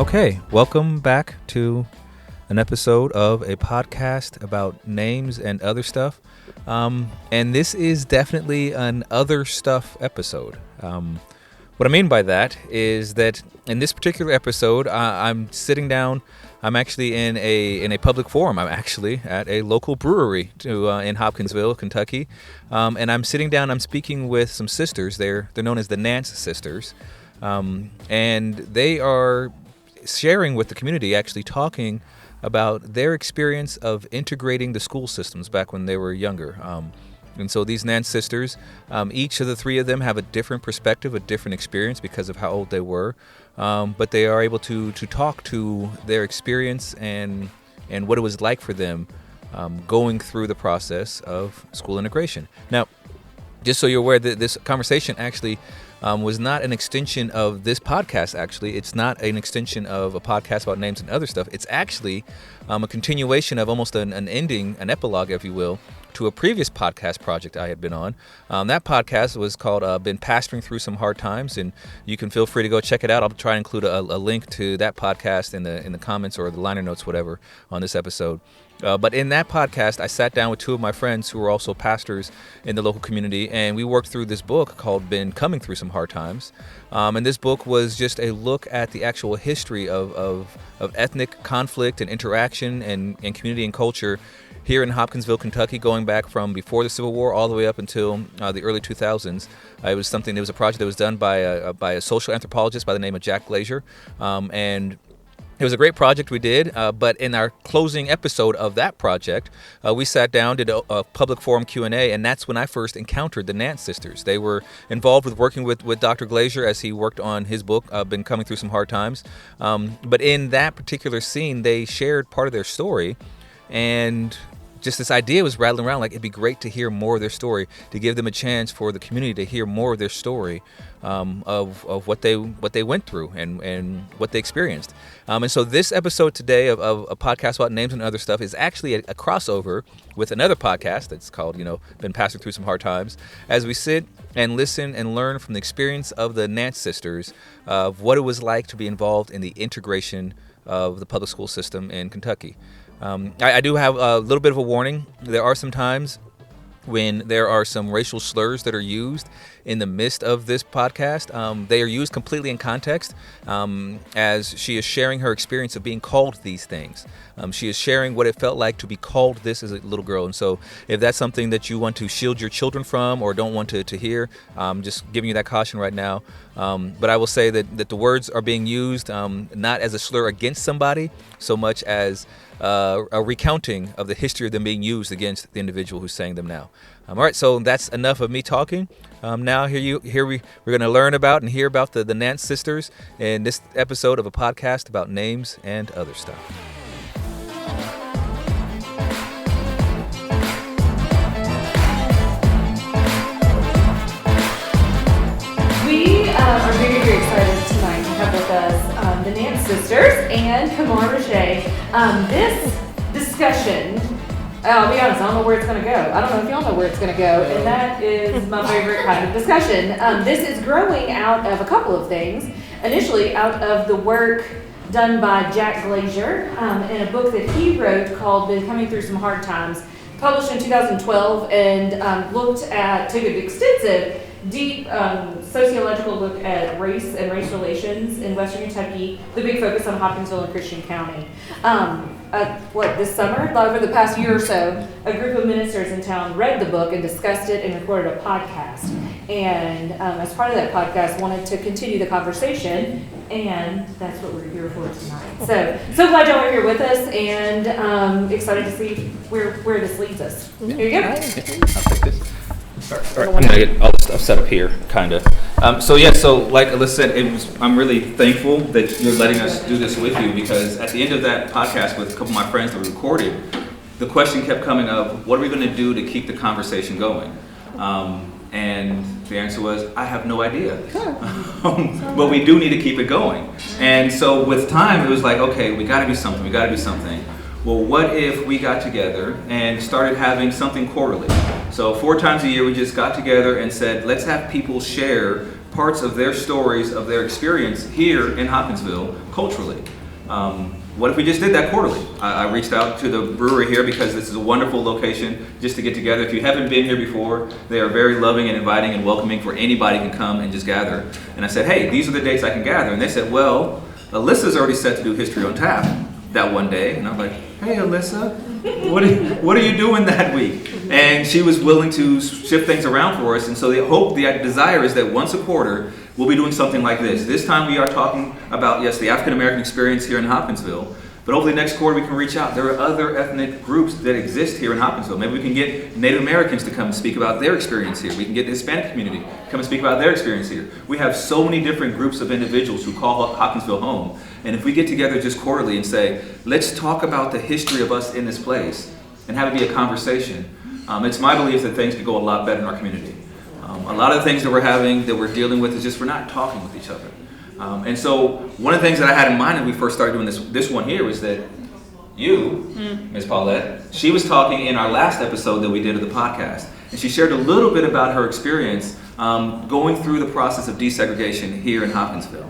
Okay, welcome back to an episode of a podcast about names and other stuff. And this is definitely an other stuff episode. What I mean by that is that in this particular episode, I'm sitting down. I'm actually in a public forum. I'm actually at a local brewery in Hopkinsville, Kentucky, and I'm sitting down. I'm speaking with some sisters. They're known as the Nance sisters, and they are sharing with the community, actually talking about their experience of integrating the school systems back when they were younger. And so these Nance sisters, each of the three of them have a different perspective, a different experience because of how old they were. But they are able to talk to their experience and what it was like for them going through the process of school integration. Now, just so you're aware that this conversation actually was not an extension of this podcast, actually. It's not an extension of a podcast about names and other stuff. It's actually a continuation of almost an ending, an epilogue, if you will, to a previous podcast project I had been on. That podcast was called Been Pastoring Through Some Hard Times, and you can feel free to go check it out. I'll try and include a link to that podcast in the comments or the liner notes, whatever, on this episode. But in that podcast, I sat down with two of my friends who were also pastors in the local community, and we worked through this book called Been Coming Through Some Hard Times. And this book was just a look at the actual history of ethnic conflict and interaction and community and culture here in Hopkinsville, Kentucky, going back from before the Civil War all the way up until the early 2000s. It was a project that was done by a social anthropologist by the name of Jack Glazier, and it was a great project we did, but in our closing episode of that project, we sat down, did a public forum Q&A, and that's when I first encountered the Nance sisters. They were involved with working with Dr. Glazier as he worked on his book, Been Coming Through Some Hard Times. But in that particular scene, they shared part of their story, and just this idea was rattling around, like it'd be great to hear more of their story, to give them a chance for the community to hear more of their story of what they went through and what they experienced. And so this episode today of a podcast about names and other stuff is actually a crossover with another podcast that's called, Been Passing Through Some Hard Times, as we sit and listen and learn from the experience of the Nance sisters of what it was like to be involved in the integration of the public school system in Kentucky. I do have a little bit of a warning. There are some times when there are some racial slurs that are used in the midst of this podcast. They are used completely in context as she is sharing her experience of being called these things. She is sharing what it felt like to be called this as a little girl. And so if that's something that you want to shield your children from or don't want to hear, just giving you that caution right now. But I will say that the words are being used not as a slur against somebody so much as a recounting of the history of them being used against the individual who's saying them now. All right, so that's enough of me talking. Now we're going to learn about and hear about the Nance sisters in this episode of a podcast about names and other stuff. We are very, very excited tonight to have with us the Nance sisters and fomr. This discussion, I'll be honest, I don't know where it's going to go. I don't know if y'all know where it's going to go, and that is my favorite kind of discussion. This is growing out of a couple of things. Initially, out of the work done by Jack Glazier in a book that he wrote called Been Coming Through Some Hard Times, published in 2012, and took an extensive, deep sociological look at race and race relations in Western Kentucky, the big focus on Hopkinsville and Christian County. This summer, over the past year or so, a group of ministers in town read the book and discussed it and recorded a podcast. And as part of that podcast, wanted to continue the conversation, and that's what we're here for tonight. So glad y'all are here with us, and excited to see where this leads us. Here you go. I'll take this. All right. I'm going to get all this stuff set up here, kind of. So like Alyssa said, I'm really thankful that you're letting us do this with you, because at the end of that podcast with a couple of my friends that we recorded, the question kept coming of, what are we going to do to keep the conversation going? And the answer was, I have no idea. But we do need to keep it going. And so with time, it was like, okay, we got to do something. Well, what if we got together and started having something quarterly? So 4 times a year, we just got together and said, let's have people share parts of their stories, of their experience here in Hopkinsville culturally. What if we just did that quarterly? I reached out to the brewery here because this is a wonderful location just to get together. If you haven't been here before, they are very loving and inviting and welcoming for anybody can come and just gather. And I said, hey, these are the dates I can gather. And they said, well, Alyssa's already set to do History on Tap that one day. And I'm like, hey, Alyssa, what are you doing that week? And she was willing to shift things around for us. And so the desire is that once a quarter, we'll be doing something like this. This time we are talking about, yes, the African American experience here in Hopkinsville, but hopefully next quarter we can reach out. There are other ethnic groups that exist here in Hopkinsville. Maybe we can get Native Americans to come and speak about their experience here. We can get the Hispanic community to come and speak about their experience here. We have so many different groups of individuals who call Hopkinsville home. And if we get together just quarterly and say, let's talk about the history of us in this place and have it be a conversation, it's my belief that things could go a lot better in our community. A lot of the things that we're dealing with is just we're not talking with each other. And so one of the things that I had in mind when we first started doing this one here was that you, Ms. Paulette, she was talking in our last episode that we did of the podcast, and she shared a little bit about her experience going through the process of desegregation here in Hopkinsville.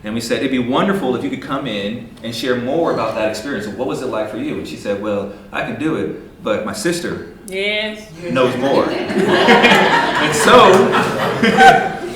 And we said, it'd be wonderful if you could come in and share more about that experience. What was it like for you? And she said, well, I can do it, but my sister knows more. And so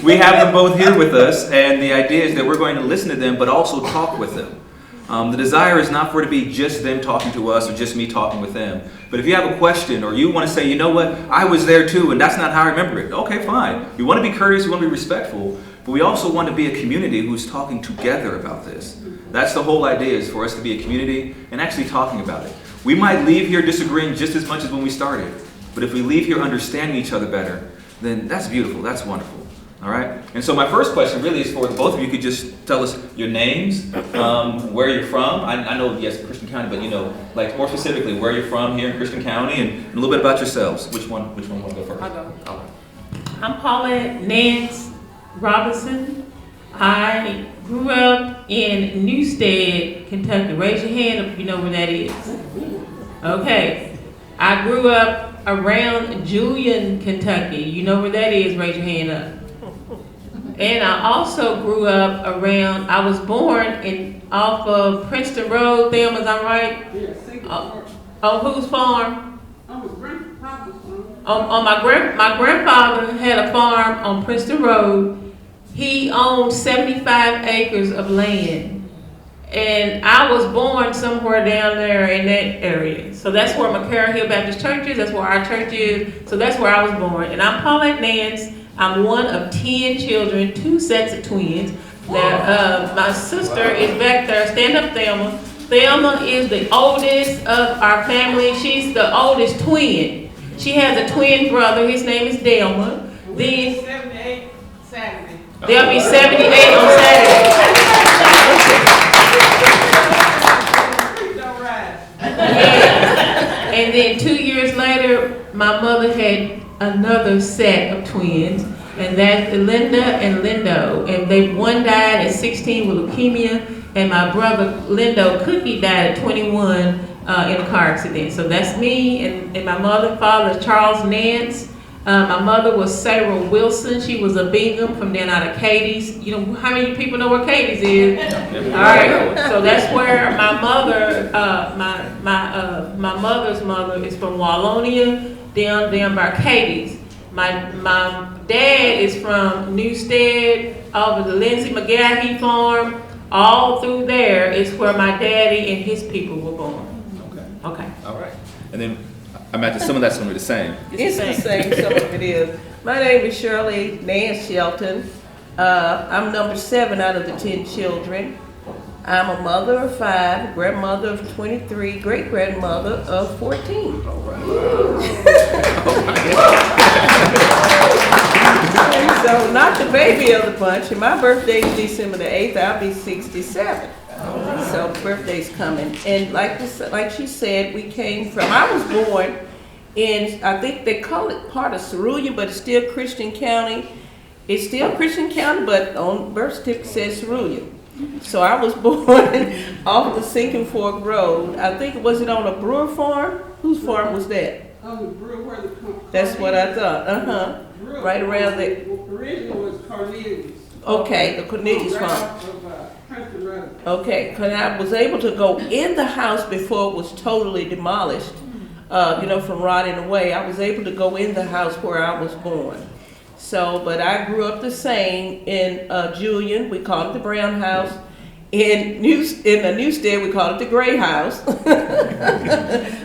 we have them both here with us, and the idea is that we're going to listen to them, but also talk with them. The desire is not for it to be just them talking to us or just me talking with them. But if you have a question or you want to say, you know what, I was there too, and that's not how I remember it. Okay, fine. We want to be courteous, we want to be respectful, but we also want to be a community who's talking together about this. That's the whole idea, is for us to be a community and actually talking about it. We might leave here disagreeing just as much as when we started, but if we leave here understanding each other better, then that's beautiful, that's wonderful. All right? And so my first question really is for the both of you. Could just tell us your names, where you're from. I know, yes, Christian County, but like more specifically, where you're from here in Christian County, and a little bit about yourselves. Which one want to go first? I'll go. I'm Paulette Nance Robinson. I grew up in Newstead, Kentucky. Raise your hand if you know where that is. Okay. I grew up around Julian, Kentucky. You know where that is? Raise your hand up. And I also grew up around, I was born off of Princeton Road, Thelma, is that right? Yeah, on whose farm? On my grandfather's farm. On my grandfather had a farm on Princeton Road. He owned 75 acres of land. And I was born somewhere down there in that area. So that's where McCarroll Hill Baptist Church is, that's where our church is. So that's where I was born. And I'm Paulette Nance. I'm one of 10 children, 2 sets of twins. Now, my sister is back there. Stand up, Thelma. Thelma is the oldest of our family. She's the oldest twin. She has a twin brother. His name is Delma. Then 78 Saturday. They'll be 78 on Saturday. Don't ride. Yeah. And then 2 years later, my mother had another set of twins, and that's Linda and Lindo. And one died at 16 with leukemia, and my brother Lindo Cookie died at 21 in a car accident. So that's me, and my mother and father is Charles Nance. My mother was Sarah Wilson. She was a Bingham from down out of Katie's. You know, how many people know where Katie's is? All right, so that's where my mother, my mother's mother is from Wallonia, down by Katie's. My dad is from Newstead, over the Lindsay McGahee farm. All through there is where my daddy and his people were born. Okay. All right. And then I imagine some of that's going to be the same. It's the same, some of it is. My name is Shirley Nance Shelton. I'm number 7 out of the 10 children. I'm a mother of 5, grandmother of 23, great-grandmother of 14. All right. So not the baby of the bunch. And my birthday is December the 8th. I'll be 67. So birthday's coming. And like she said, we came from, I was born in, I think they call it part of Cerulean, but it's still Christian County. It's still Christian County, but on birth certificate says Cerulean. So I was born off the Sinking Fork Road. I think, was it on a brewer farm? Whose farm was that? On the brewer where the That's what I thought. Right around there. Originally was Cornelius. Okay, the Cornelius Right farm. off of, Princeton Road. Okay, because I was able to go in the house before it was totally demolished, from rotting away. I was able to go in the house where I was born. So, but I grew up the same in Julian. We called it the Brown House. In the Newstead, we called it the Gray House.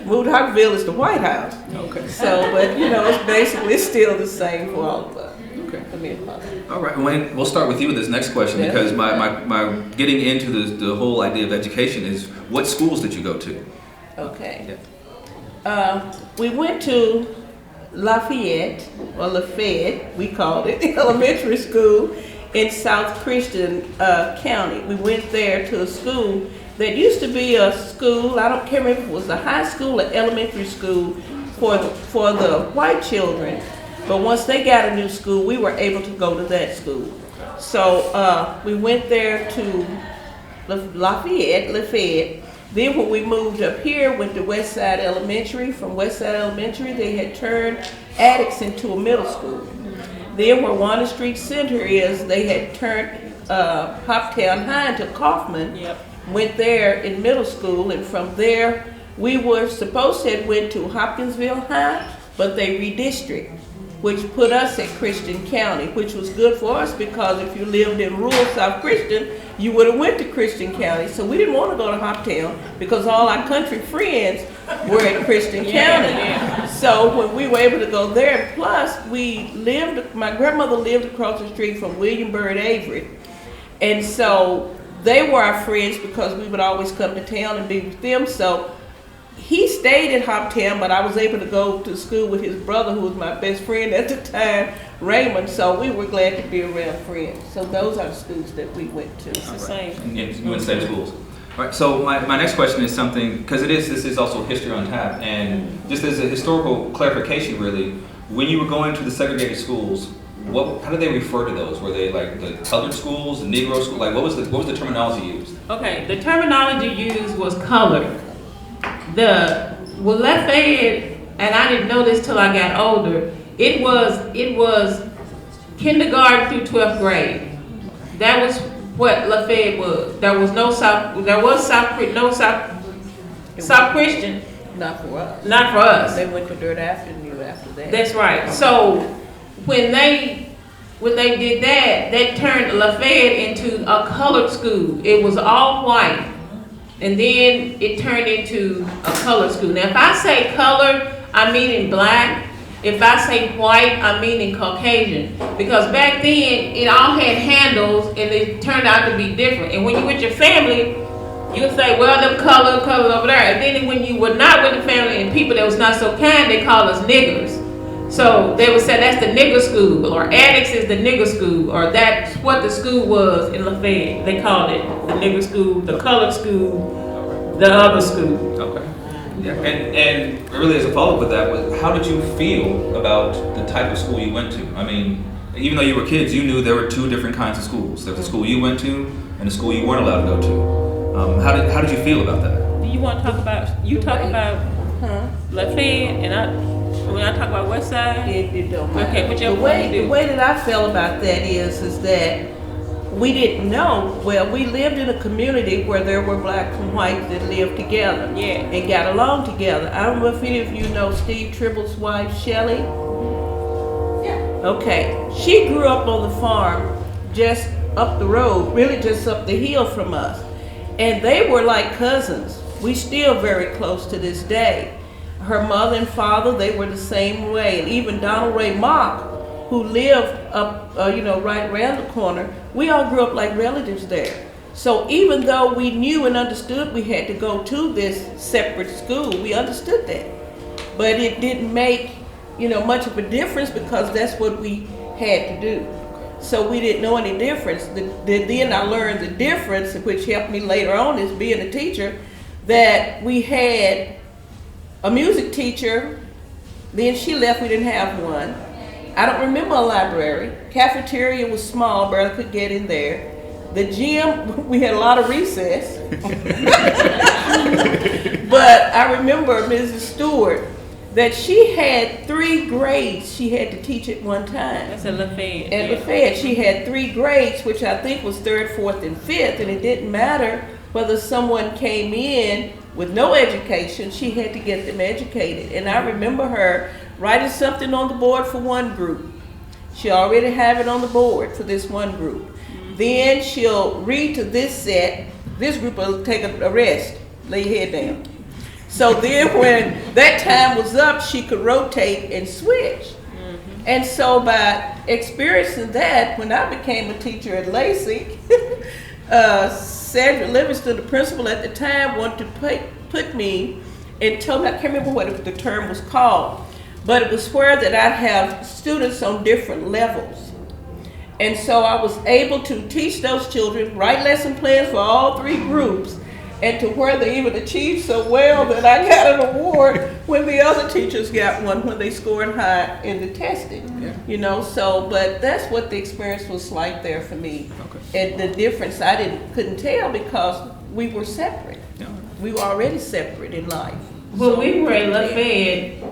Moved to Hopkinsville is the White House. Okay. So, but it's basically still the same for all of us. Okay. I mean, All right, Wayne, we'll start with you with this next question Yeah. because my getting into the whole idea of education is what schools did you go to? okay. We went to Lafayette, we called it, elementary school in South Christian County. We went there to a school that used to be a school, I don't care if it was a high school or elementary school for the white children. But once they got a new school, we were able to go to that school. So we went there to Lafayette. Then when we moved up here, went to Westside Elementary. From Westside Elementary, they had turned Addicts into a middle school. Then where Warner Street Center is, they had turned Hoptown High into Kaufman. Yep. Went there in middle school, and from there, we were supposed to have went to Hopkinsville High, but they redistricted, which put us at Christian County, which was good for us because if you lived in rural South Christian, you would have went to Christian County. So we didn't want to go to Hoptown because all our country friends were at Christian County. So when we were able to go there, plus my grandmother lived across the street from William Byrd Avery. And so they were our friends because we would always come to town and be with them. So he stayed at Hoptown, but I was able to go to school with his brother, who was my best friend at the time, Raymond. So we were glad to be around friends. So those are the schools that we went to. It's the same. And you went to same schools. All right, so my next question is something, because this is also History on Tap, and just as a historical clarification really, when you were going to the segregated schools, how did they refer to those? Were they like the colored schools, the Negro schools? Like what was the terminology used? Okay, the terminology used was colored. Lafayette, and I didn't know this till I got older, it was kindergarten through 12th grade. That was what Lafayette was. There was South Christian. Not for us. Not for us. They went to Dirt Afternoon after that. That's right. So when they did that, they turned Lafayette into a colored school. It was all white. And then it turned into a colored school. Now if I say colored, I mean in black. If I say white, I mean in Caucasian. Because back then, it all had handles and it turned out to be different. And when you with your family, you'll say, well, them colored over there. And then when you were not with the family and people that was not so kind, they call us niggers. So they would say that's the nigger school, or Addicts is the nigger school, or that's what the school was in Lafayette. They called it the nigger school, the colored school, the other school. Okay. Yeah. And really as a follow-up with that, how did you feel about the type of school you went to? I mean, even though you were kids, you knew there were two different kinds of schools. There was the school you went to and the school you weren't allowed to go to. How did you feel about that? Do you want to talk about, Lafayette, and when I talk about West Side? It don't matter. Okay, whichever the one you do. way that I felt about that is that we didn't know. Well, we lived in a community where there were blacks and whites that lived together. Yeah. And got along together. I don't know if any of you know Steve Tribble's wife, Shelley. Yeah. Okay. She grew up on the farm just up the road, really just up the hill from us. And they were like cousins. We still very close to this day. Her mother and father, they were the same way. And even Donald Ray Mock, who lived up, right around the corner, we all grew up like relatives there. So even though we knew and understood we had to go to this separate school, we understood that. But it didn't make, much of a difference because that's what we had to do. So we didn't know any difference. Then I learned the difference, which helped me later on as being a teacher, that we had a music teacher, then she left, we didn't have one. I don't remember a library. Cafeteria was small, barely could get in there. The gym, we had a lot of recess. But I remember Mrs. Stewart, that she had 3 grades she had to teach at one time. That's a Lafayette. At Lafayette, she had 3 grades, which I think was 3rd, 4th, and 5th, and it didn't matter whether someone came in with no education, she had to get them educated. And I remember her writing something on the board for one group. She already have it on the board for this one group. Then she'll read to this set. This group will take a rest, lay your head down. So then when that time was up, she could rotate and switch. And so by experiencing that, when I became a teacher at Lacey, Sandra Livingston, the principal at the time, wanted to put me and told me, I can't remember what the term was called, but it was where that I'd have students on different levels. And so I was able to teach those children, write lesson plans for all 3 groups, and to where they even achieved so well that I got an award when the other teachers got one when they scored high in the testing. You know, so, but that's what the experience was like there for me. And the difference I couldn't tell because we were separate. We were already separate in life. When we were in Lafayette,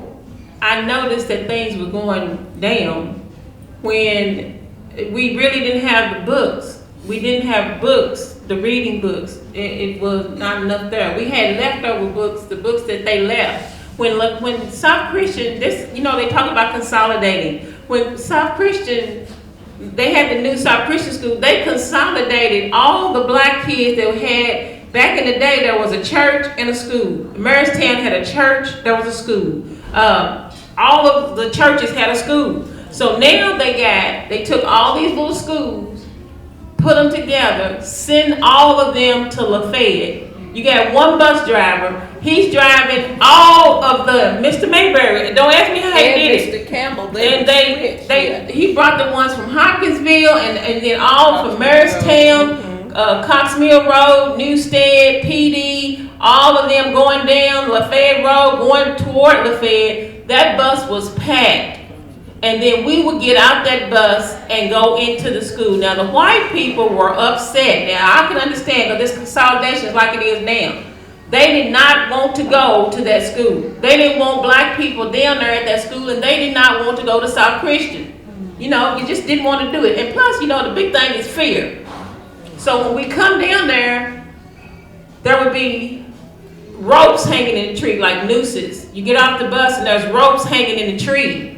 I noticed that things were going down when we really didn't have the books. We didn't have books, the reading books. It was not enough there. We had leftover books, the books that they left. When South Christian, this, you know, they talk about consolidating. When South Christian, they had the new South Christian school, they consolidated all the black kids that had, back in the day, there was a church and a school. Marystown had a church, there was a school. All of the churches had a school. So now they took all these little schools, put them together, send all of them to Lafayette. You got one bus driver. He's driving all of the Mr. Mayberry. Don't ask me how he did it. Mr. Campbell, He brought the ones from Hopkinsville and then all from Marystown, Cox Mill Road, Newstead, PD, all of them going down Lafayette Road, going toward Lafayette. That bus was packed. And then we would get out that bus and go into the school. Now the white people were upset. Now I can understand because this consolidation is like it is now. They did not want to go to that school. They didn't want black people down there at that school, and they did not want to go to South Christian. You know, you just didn't want to do it. And plus, you know, the big thing is fear. So when we come down there would be ropes hanging in the tree like nooses. You get off the bus and there's ropes hanging in the tree.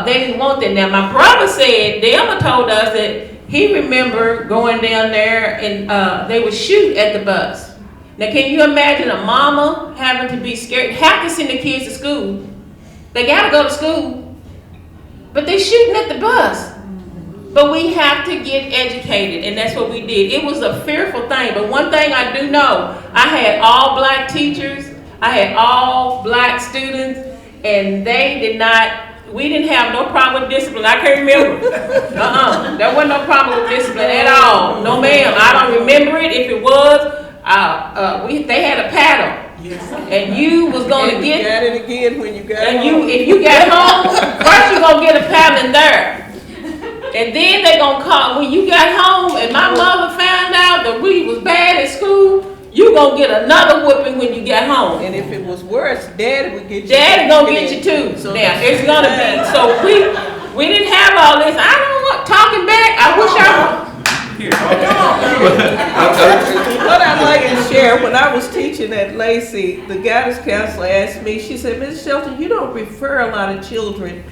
They didn't want that. Now my brother said, Delma told us that he remember going down there and they would shoot at the bus. Now can you imagine a mama having to be scared, have to send the kids to school. They gotta go to school, but they shooting at the bus. But we have to get educated, and that's what we did. It was a fearful thing, but one thing I do know, I had all black teachers, I had all black students, and we didn't have no problem with discipline. I can't remember. There wasn't no problem with discipline at all. No ma'am, I don't remember it. If it was, they had a paddle. Yes. And you was going to get. You got it again when you got home. If you got home, first you going to get a paddle in there. And then they going to call, when you got home and my mother found out that we was bad at school, you going to get another whooping when you got home. And if it was worse, Daddy would get you. Daddy going to get you too. So now, it's going to be, so we didn't have all this. I don't want talking back. I wish I What I'd like to share, when I was teaching at Lacey, the guidance counselor asked me, she said, Ms. Shelton, you don't refer a lot of children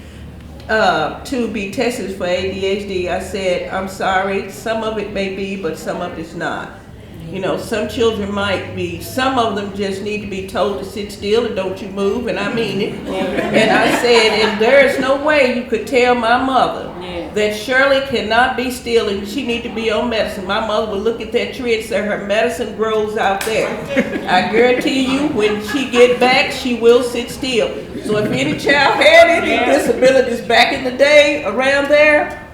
to be tested for ADHD. I said, I'm sorry, some of it may be, but some of it's not. You know, some children might be, some of them just need to be told to sit still and don't you move, and I mean it. And I said, and there's no way you could tell my mother that Shirley cannot be still and she need to be on medicine. My mother would look at that tree and say her medicine grows out there. I guarantee you when she get back, she will sit still. So if any child had any disabilities back in the day around there,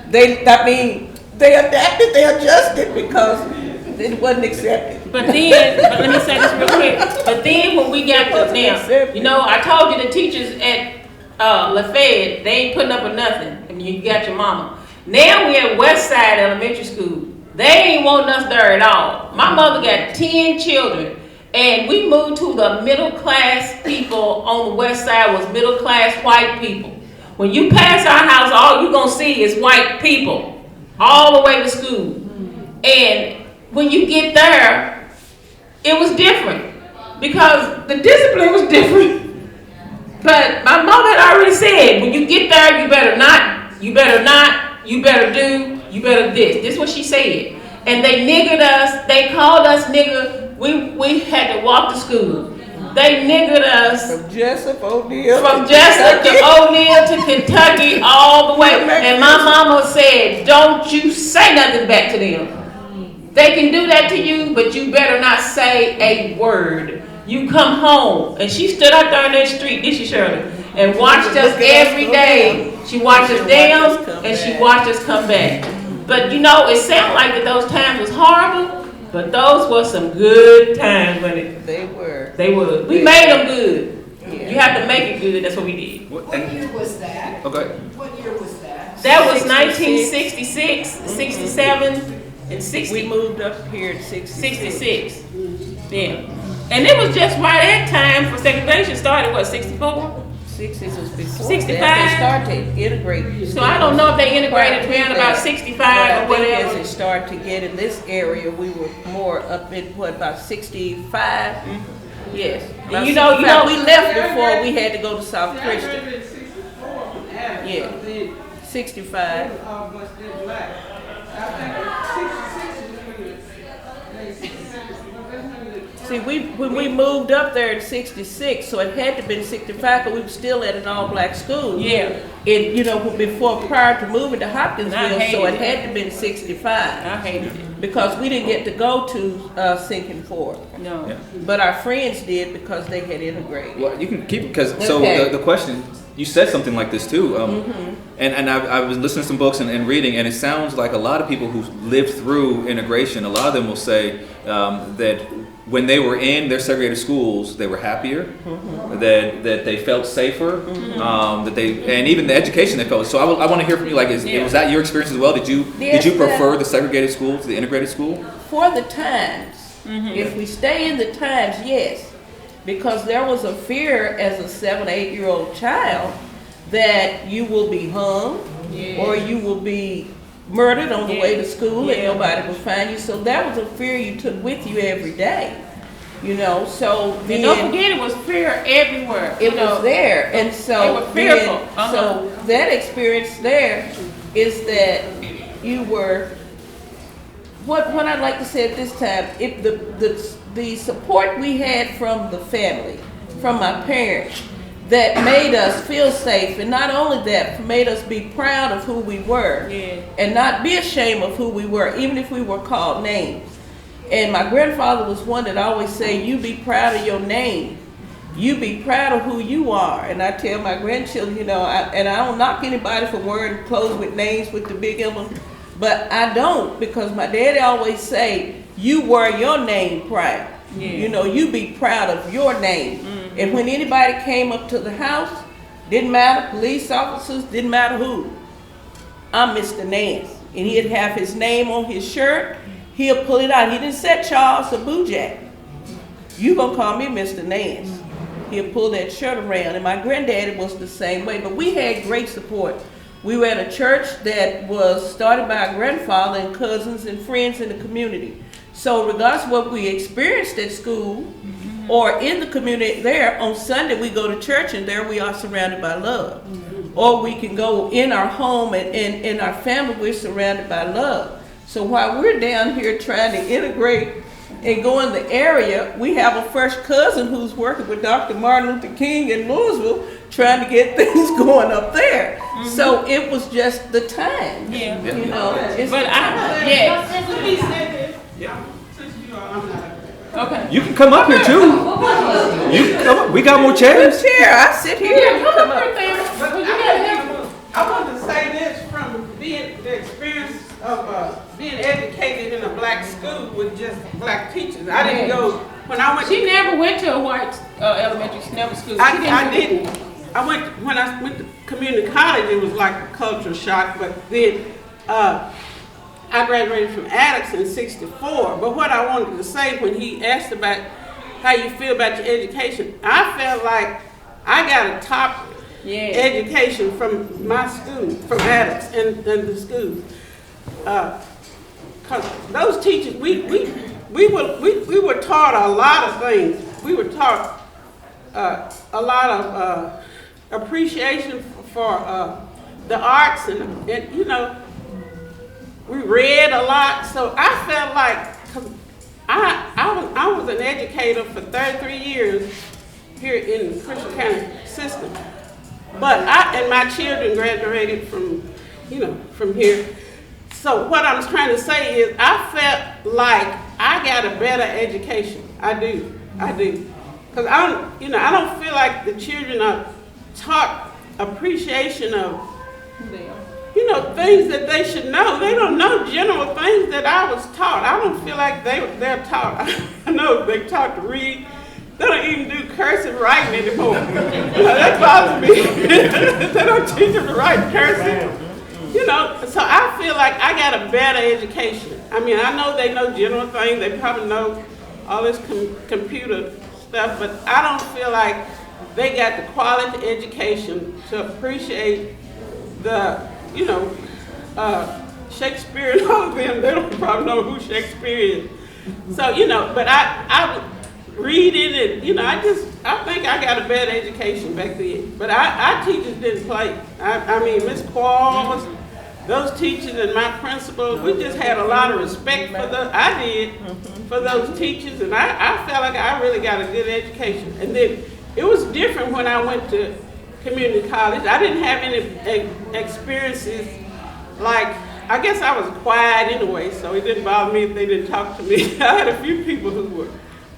they adapted, they adjusted because it wasn't accepted. But let me say this real quick. But then when we got to now, you know, I told you the teachers at Lafayette, they ain't putting up with nothing. I mean, you got your mama. Now we at West Side Elementary School. They ain't wanting us there at all. My mother got 10 children, And we moved to the middle class people on the west side was middle class white people. When you pass our house, all you're gonna see is white people all the way to school. And when you get there, it was different because the discipline was different. But my mom had already said, when you get there, you better not, you better do, you better this. This is what she said. And they niggered us, they called us nigger. We had to walk to school. They niggered us From Jessup, O'Neill. from Jessup to O'Neill to Kentucky all the way. And my mama said, don't you say nothing back to them. They can do that to you, but you better not say a word. You come home. And she stood out there in that street, did she, Shirley? And watched us every day. She watched us down and she watched us come back. But you know, it sounded like that those times was horrible. But those were some good times when it. They were. They were. We made them good. Yeah. You have to make it good. That's what we did. What year was that? Okay. What year was that? That was 1966, 67, and 60. We moved up here in 66. Yeah. And it was just right at time for segregation started, what, 64? 60s was before 65? that. They started to integrate. So I don't know if they integrated around about 65 or As whatever. it started to get in this area, we were more up in, about 65? Yes. And you know, we left before we had to go to South I Christian. graduated in 64 from Adams. Yeah. So then 65. it was all much then black. I think 66 is when the 67. See, when we moved up there in 66, so it had to been 65 because we were still at an all-black school. Yeah. And, you know, prior to moving to I Hopkinsville, hated so it it. had to been 65. I hated it. Because we didn't get to go to Sinking Ford. No. Yeah. But our friends did because they had integrated. Well, you can keep it because so Okay. the question you said something like this too, and I was listening to some books and reading, and it sounds like a lot of people who lived through integration, a lot of them will say that when they were in their segregated schools, they were happier, that they felt safer, that they, and even the education they felt. So I want to hear from you. Like, was that your experience as well? Did you prefer the segregated school to the integrated school? For the times, if we stay in the times, yes. Because there was a fear as a 7 or 8 year old child that you will be hung or you will be murdered on the way to school and nobody will find you. So that was a fear you took with you every day. You know, so then, And don't forget, it was fear everywhere. it was there. And so They were fearful. then, so that experience there is that you were, what I'd like to say at this time, if the support we had from the family, from my parents, that made us feel safe, and not only that, made us be proud of who we were, and not be ashamed of who we were, even if we were called names. And my grandfather was one that always say, you be proud of your name. You be proud of who you are. And I tell my grandchildren, you know, and I don't knock anybody for wearing clothes with names with the big emblem, but I don't, because my daddy always say, you wear your name proud. You know, you be proud of your name. And when anybody came up to the house, didn't matter, police officers, didn't matter who, I'm Mr. Nance. And he'd have his name on his shirt, he'll pull it out. He didn't say Charles or Boojak. You gonna call me Mr. Nance. He'll pull that shirt around. And my granddaddy was the same way, but we had great support. We were at a church that was started by our grandfather and cousins and friends in the community. So regardless of what we experienced at school or in the community there, on Sunday we go to church and there we are surrounded by love. Or we can go in our home and in our family we're surrounded by love. So while we're down here trying to integrate and go in the area, we have a first cousin who's working with Dr. Martin Luther King in Louisville trying to get things going up there. So it was just the time. You know, it's But the time. He said this. Since you are, I'm not. Okay. You can come up here too. You can come up. We got more chairs. Chair, I sit here. Yeah, you come up here, Thayer. But Well, you gotta I want to say this from being the experience of being educated in a black school with just black teachers. I didn't go when I went. She never went to a white elementary, never school. She I didn't. When I went to community college. It was like a culture shock. But then I graduated from Adams in '64. But what I wanted to say when he asked about how you feel about your education. I felt like I got a top education from my school, from Adams and the schools. Cause those teachers, we were taught a lot of things. We were taught a lot of appreciation for the arts, and you know, we read a lot. So I felt like, cause I was an educator for 33 years here in the Christian County system. But and my children graduated from here. So what I'm trying to say is I felt like I got a better education. I do. Because I don't feel like the children are taught appreciation of, things that they should know. They don't know general things that I was taught. I don't feel like they're taught. I know they're taught to read. They don't even do cursive writing anymore. That bothers me. They don't teach them to write cursive. So I feel like I got a better education. I mean, I know they know general things. They probably know all this computer stuff, but I don't feel like they got the quality education to appreciate the, Shakespeare and all of them. They don't probably know who Shakespeare is. So, but I read it, and I think I got a better education back then. But our teachers didn't play. I mean, Miss Quarles, those teachers and my principal, we just had a lot of respect for those teachers, and I felt like I really got a good education. And then it was different when I went to community college. I didn't have any experiences like, I guess I was quiet anyway, so it didn't bother me if they didn't talk to me. I had a few people who were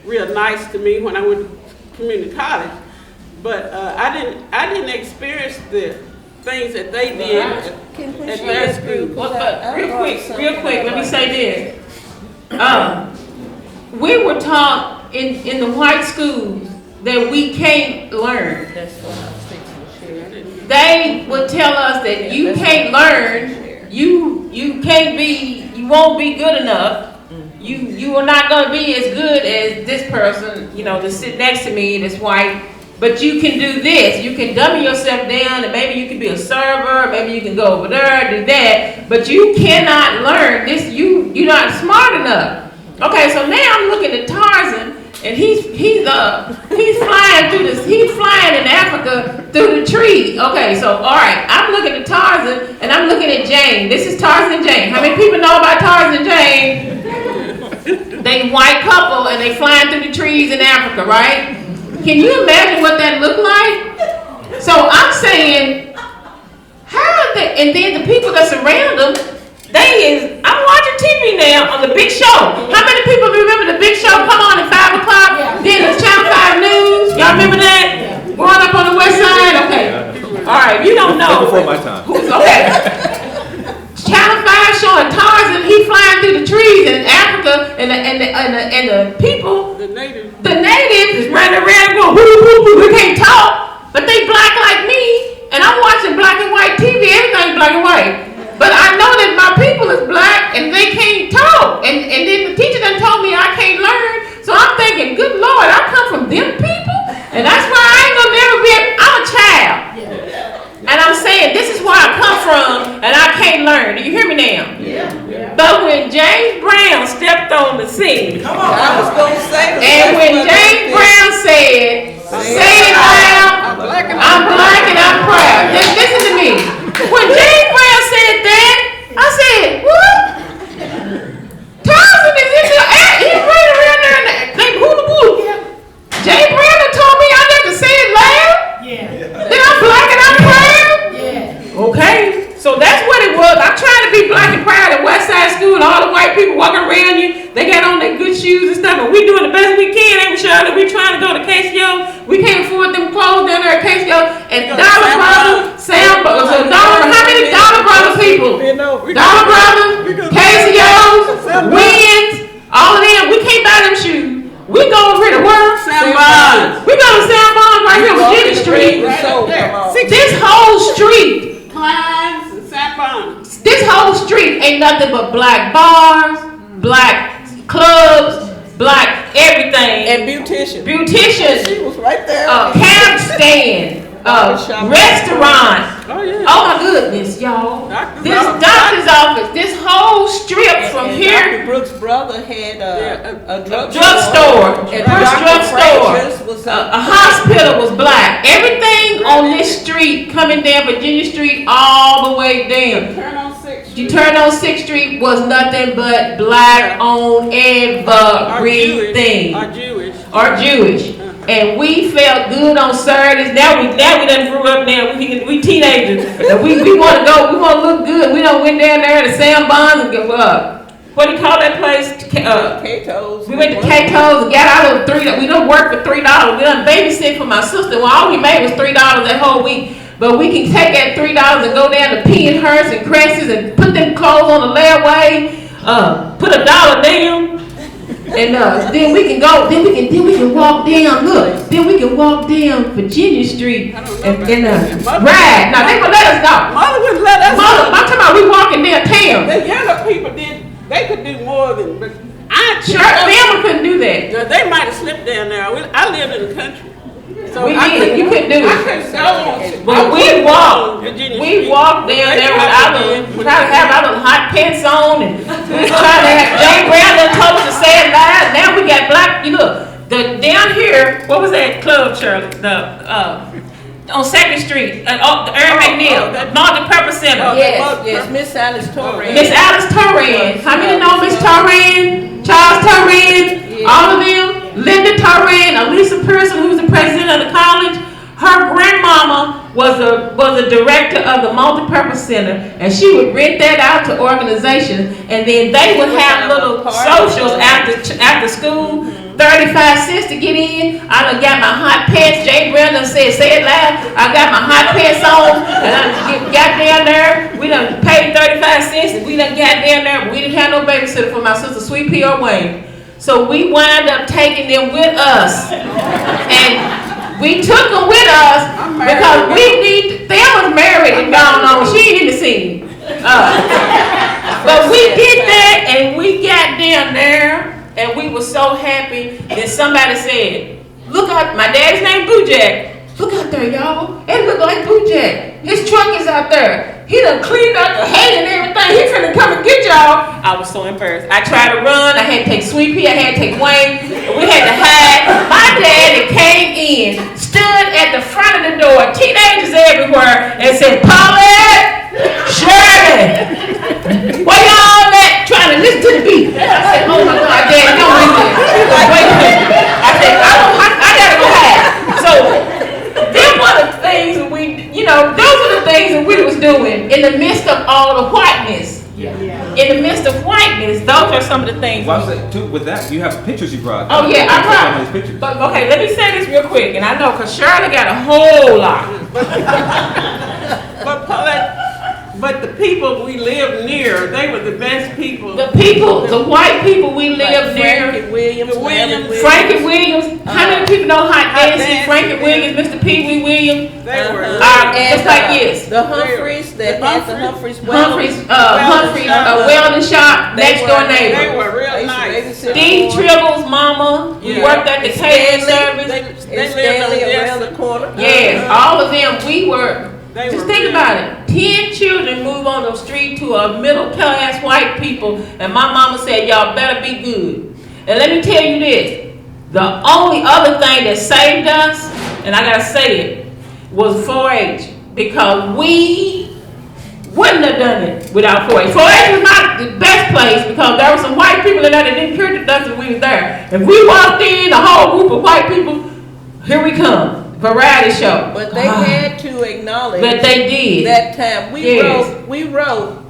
real nice to me when I went to community college, but I didn't experience the things that they did at their school. But real quick, let me say this. We were taught in the white schools that we can't learn. That's what I was thinking, Sharon. They would tell us that you can't learn, you can't be, you won't be good enough. You are not going to be as good as this person, to sit next to me, that's white. But you can do this. You can dummy yourself down, and maybe you can be a server. Maybe you can go over there, do that. But you cannot learn this. You're not smart enough. Okay, so now I'm looking at Tarzan, and he's flying through this. He's flying in Africa through the trees. Okay, so all right, I'm looking at Tarzan, and I'm looking at Jane. This is Tarzan and Jane. How many people know about Tarzan and Jane? They white couple, and they flying through the trees in Africa, right? Can you imagine what that looked like? So I'm saying, how they, and then the people that surround them, I'm watching TV now on the Big Show. How many people remember the Big Show? Come on at 5 o'clock. Then it's Channel 5 News. Y'all remember that? Growing up on the West Side? Okay. All right, you don't know. Before my time. Okay. Channel 5 showing Tarzan, he flying through the trees in Africa, and the people, the natives is running around going, whoo, whoo, whoo, we can't talk, but they black like me, and I'm watching black and white TV, everything's black and white. But I know that my people is black, and they can't talk, and then the teacher done told me I can't learn, so I'm thinking, good Lord, I come from them people, and that's why I ain't gonna never be, I'm a child. And I'm saying, this is where I come from, and I can't learn. Do you hear me now? Yeah. But when James Brown stepped on the scene, I was going to say that. and when James Brown said, say it loud, I'm black and I'm proud. Just listen to me. When James Brown said that, I said, what? Tarzan is in the air. He's running around there and they hula hoop. James Brown told me I got to say it loud. Then I'm black and I'm proud. Okay, so that's what it was. I tried to be black and proud at West Side School, and all the white people walking around you, they got on their good shoes and stuff, and we doing the best we can, ain't we, Shirley? We trying to go to KCO. We can't afford them clothes down there at KCO. And Dollar Brothers, how many Dollar Brothers people? Dollar Brothers, KCOs, Wins, all of them. We can't buy them shoes. We going over here to work. Sam Bonds. We go to Sam Bonds right here on Virginia Street. This whole street. Kleins and Sam Bonds. This whole street ain't nothing but black bars, black clubs, black everything. And beautician. Beautician. She was right there. Camp stand. Restaurant. Oh, yeah. Oh my goodness, y'all. This doctor's office, this whole strip from and here. Dr. Brooks' brother had a Drugstore. And Drugstore. was A hospital was black. Everything on this street, coming down Virginia Street, all the way down. Turn on 6th You turn on 6th Street was nothing but black on everything. Or Jewish. And we felt good on Saturdays. Now we done grew up now. We teenagers. And we want to go. We want to look good. We done went down there to Sam Bonds and go what do you call that place? Cato's. We went to Cato's and got our little $3. We done worked for $3. We done babysit for my sister. Well, all we made was $3 that whole week. But we can take that $3 and go down to P and Hurst and Cressy's and put them clothes on the layaway. Put $1 down. And then we can go. Then we can walk down. Look, then we can walk down Virginia Street and ride. Now they gonna let us know. Mother wouldn't let us. I'm talking about we walking downtown. The younger people did. They could do more than. But family couldn't do that. They might have slipped down there. I lived in the country, so We did. You couldn't do I it. couldn't go. But we walked. We walked down there with our little, trying to have our little hot pants on, and we was trying to have Jane Brown that told us to say it loud. Now we got black. You look, down here. What was that club, Shirley? On 2nd Street, the Earl McNeil, multi-purpose center. Yes, Miss Alice Torres. Miss Alice Torres. How many know Miss Torres? Charles Torres? Yeah. All of them? Linda Torres, Elisa Pearson, who's the president of the college. Her grandmama was a director of the multi-purpose center, and she would rent that out to organizations, and then they would have little socials after school. 35 cents to get in. I done got my hot pants. Jay Brown done said, say it loud. I got my hot pants on, and I got down there. We done paid 35 cents, and we done got down there. But we didn't have no babysitter for my sister, Sweet Pea or Wayne. So we wound up taking them with us, and we took them with us because Them was married and gone on. She ain't in the scene. But we did that, and we got down there. And we were so happy that somebody said, look out, my dad's name Blue Jack. Look out there, y'all. It look like Blue Jack. His truck is out there. He done cleaned up the hay and everything. He finna come and get y'all. I was so embarrassed. I tried to run. I had to take Sweet Pea. I had to take Wayne. We had to hide. My daddy came in, stood at the front of the door, teenagers everywhere, and said, Paulette, Shirley, where y'all at? Trying to listen to the beat. I said, oh my God, Dad, don't listen. Wait a minute. I said, I gotta go hide. So, them were the things that those are the things that we was doing in the midst of all the whiteness. Yeah. In the midst of whiteness, those are some of the things. Well, I was too, with that, you have pictures you brought. Oh yeah, I brought those pictures. But okay, let me say this real quick, and I know because Shirley got a whole lot. But Paulette, but the people we lived near, they were the best people. The white people we lived near. Frankie Williams. How many people know Hot Nancy? Frankie Williams, Mr. Pee Wee Williams. They were. Just like yes. The Humphreys that had the Humphreys welding shop, next door neighbor. They were real nice. Steve Tribble's mama worked at the catering service. They lived around the corner. Yes, all of them. We were. Just think about it. 10 children move on the street to a middle class white people, and my mama said, y'all better be good. And let me tell you this, the only other thing that saved us, and I gotta say it, was 4-H, because we wouldn't have done it without 4-H. 4-H was not the best place because there were some white people in there that didn't care to us if we was there. If we walked in, a whole group of white people, here we come. Variety show. But they had to acknowledge that they did that time. We wrote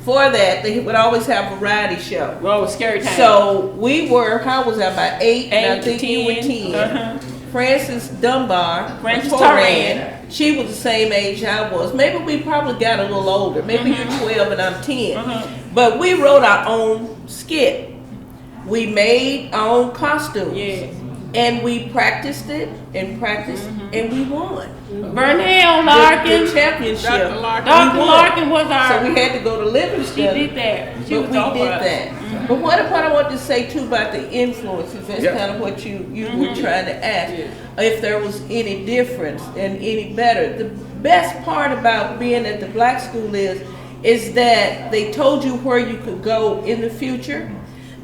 for that. They would always have variety show. Well, it was scary time. So we were, how was that, about 8? And I think 10. you were 10. Frances Dunbar, Frances Torran. She was the same age I was. Maybe we probably got a little older. Maybe you're 12 and I'm 10. But we wrote our own skit. We made our own costumes. Yeah. And we practiced it and and we won. Vernell Larkin. The championship. Dr. Larkin was our. So we had to go to Livingston. She did that. We did that. But what I want to say too about the influences, that's kind of what you were trying to ask. If there was any difference and any better. The best part about being at the black school is that they told you where you could go in the future.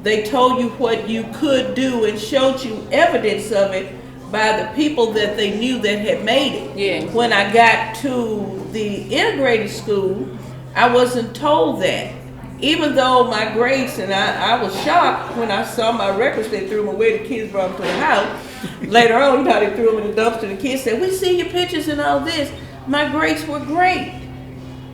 They told you what you could do and showed you evidence of it by the people that they knew that had made it. Yeah. When I got to the integrated school, I wasn't told that. Even though my grades, and I was shocked when I saw my records, they threw them away, the kids brought them to the house. Later on, you know, they threw them in the dumpster, the kids said, we see your pictures and all this. My grades were great,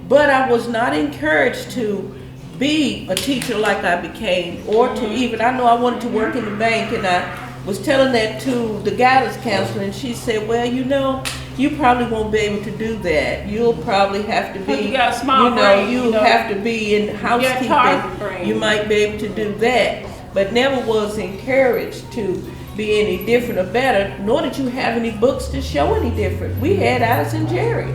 but I was not encouraged to be a teacher like I became, or to even, I know I wanted to work in the bank, and I was telling that to the guidance counselor, and she said, well, you know, you probably won't be able to do that. You'll probably have to be, You got a small you brain, have to be in target housekeeping. brain. You might be able to do that, but never was encouraged to be any different or better, nor did you have any books to show any different. We had Alice and Jerry.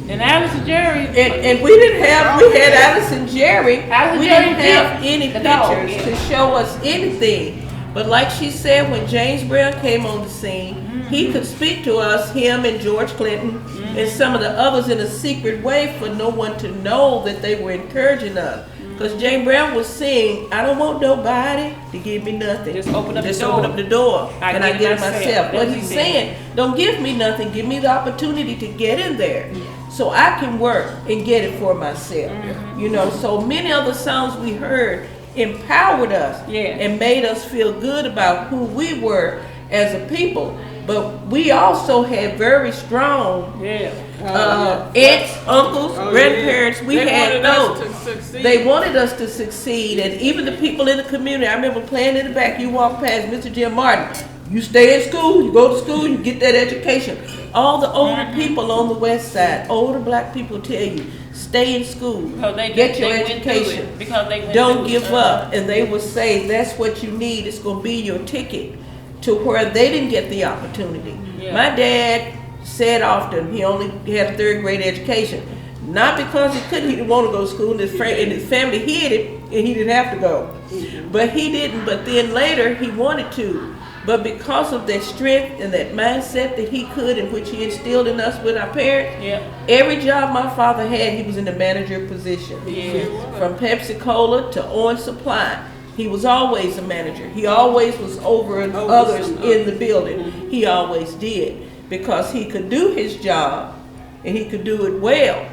And Alice and Jerry. And we had Alice and Jerry. Alice We and didn't Jerry have did any the dog, pictures yeah. to show us anything. But like she said, when James Brown came on the scene, he could speak to us, him and George Clinton, and some of the others in a secret way for no one to know that they were encouraging us. Because James Brown was saying, I don't want nobody to give me nothing. Just open up the Open door. up the door. I and I get get it it myself. myself. What That's he's what he saying, don't give me nothing. Give me the opportunity to get in there. So I can work and get it for myself. You know, so many of the songs we heard empowered us and made us feel good about who we were as a people. But we also had very strong aunts, uncles, grandparents. We They had wanted us those. to succeed. They wanted us to succeed, and even the people in the community. I remember playing in the back. You walk past Mr. Jim Martin. You stay in school. You go to school. You get that education. All the older people on the west side, older black people tell you, stay in school. Get your education. Because they went Don't through give it. up. And they would say that's what you need. It's going to be your ticket to where they didn't get the opportunity. Yeah. My dad said often he only had a third grade education. Not because he didn't want to go to school, and his family hid it, and he didn't have to go. But he didn't. But then later he wanted to. But because of that strength and that mindset that he could, and which he instilled in us with our parents, every job my father had, he was in the manager position. From Pepsi Cola to Orange Supply. He was always a manager. He always was over others in the building. He always did, because he could do his job and he could do it well,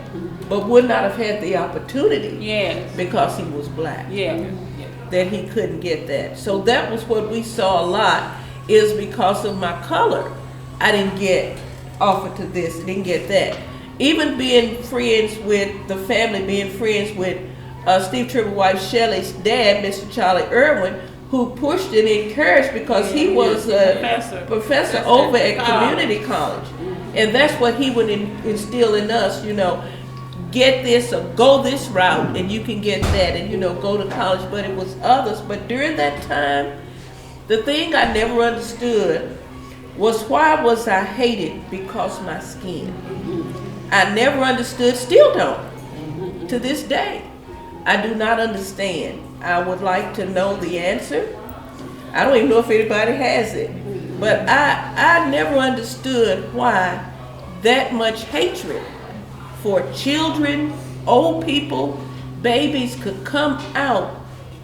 but would not have had the opportunity because he was black. That he couldn't get that. So that was what we saw a lot, is because of my color. I didn't get offered to this, didn't get that. Even being friends with the family, being friends with Steve Tribble's wife Shelley's dad, Mr. Charlie Irwin, who pushed and encouraged, because he was a professor over at community college. And that's what he would instill in us, you know, get this or go this route and you can get that, and, you know, go to college. But it was others. But during that time, the thing I never understood was, why was I hated because of my skin? I never understood, still don't, to this day. I do not understand. I would like to know the answer. I don't even know if anybody has it. But I never understood why that much hatred for children, old people, babies could come out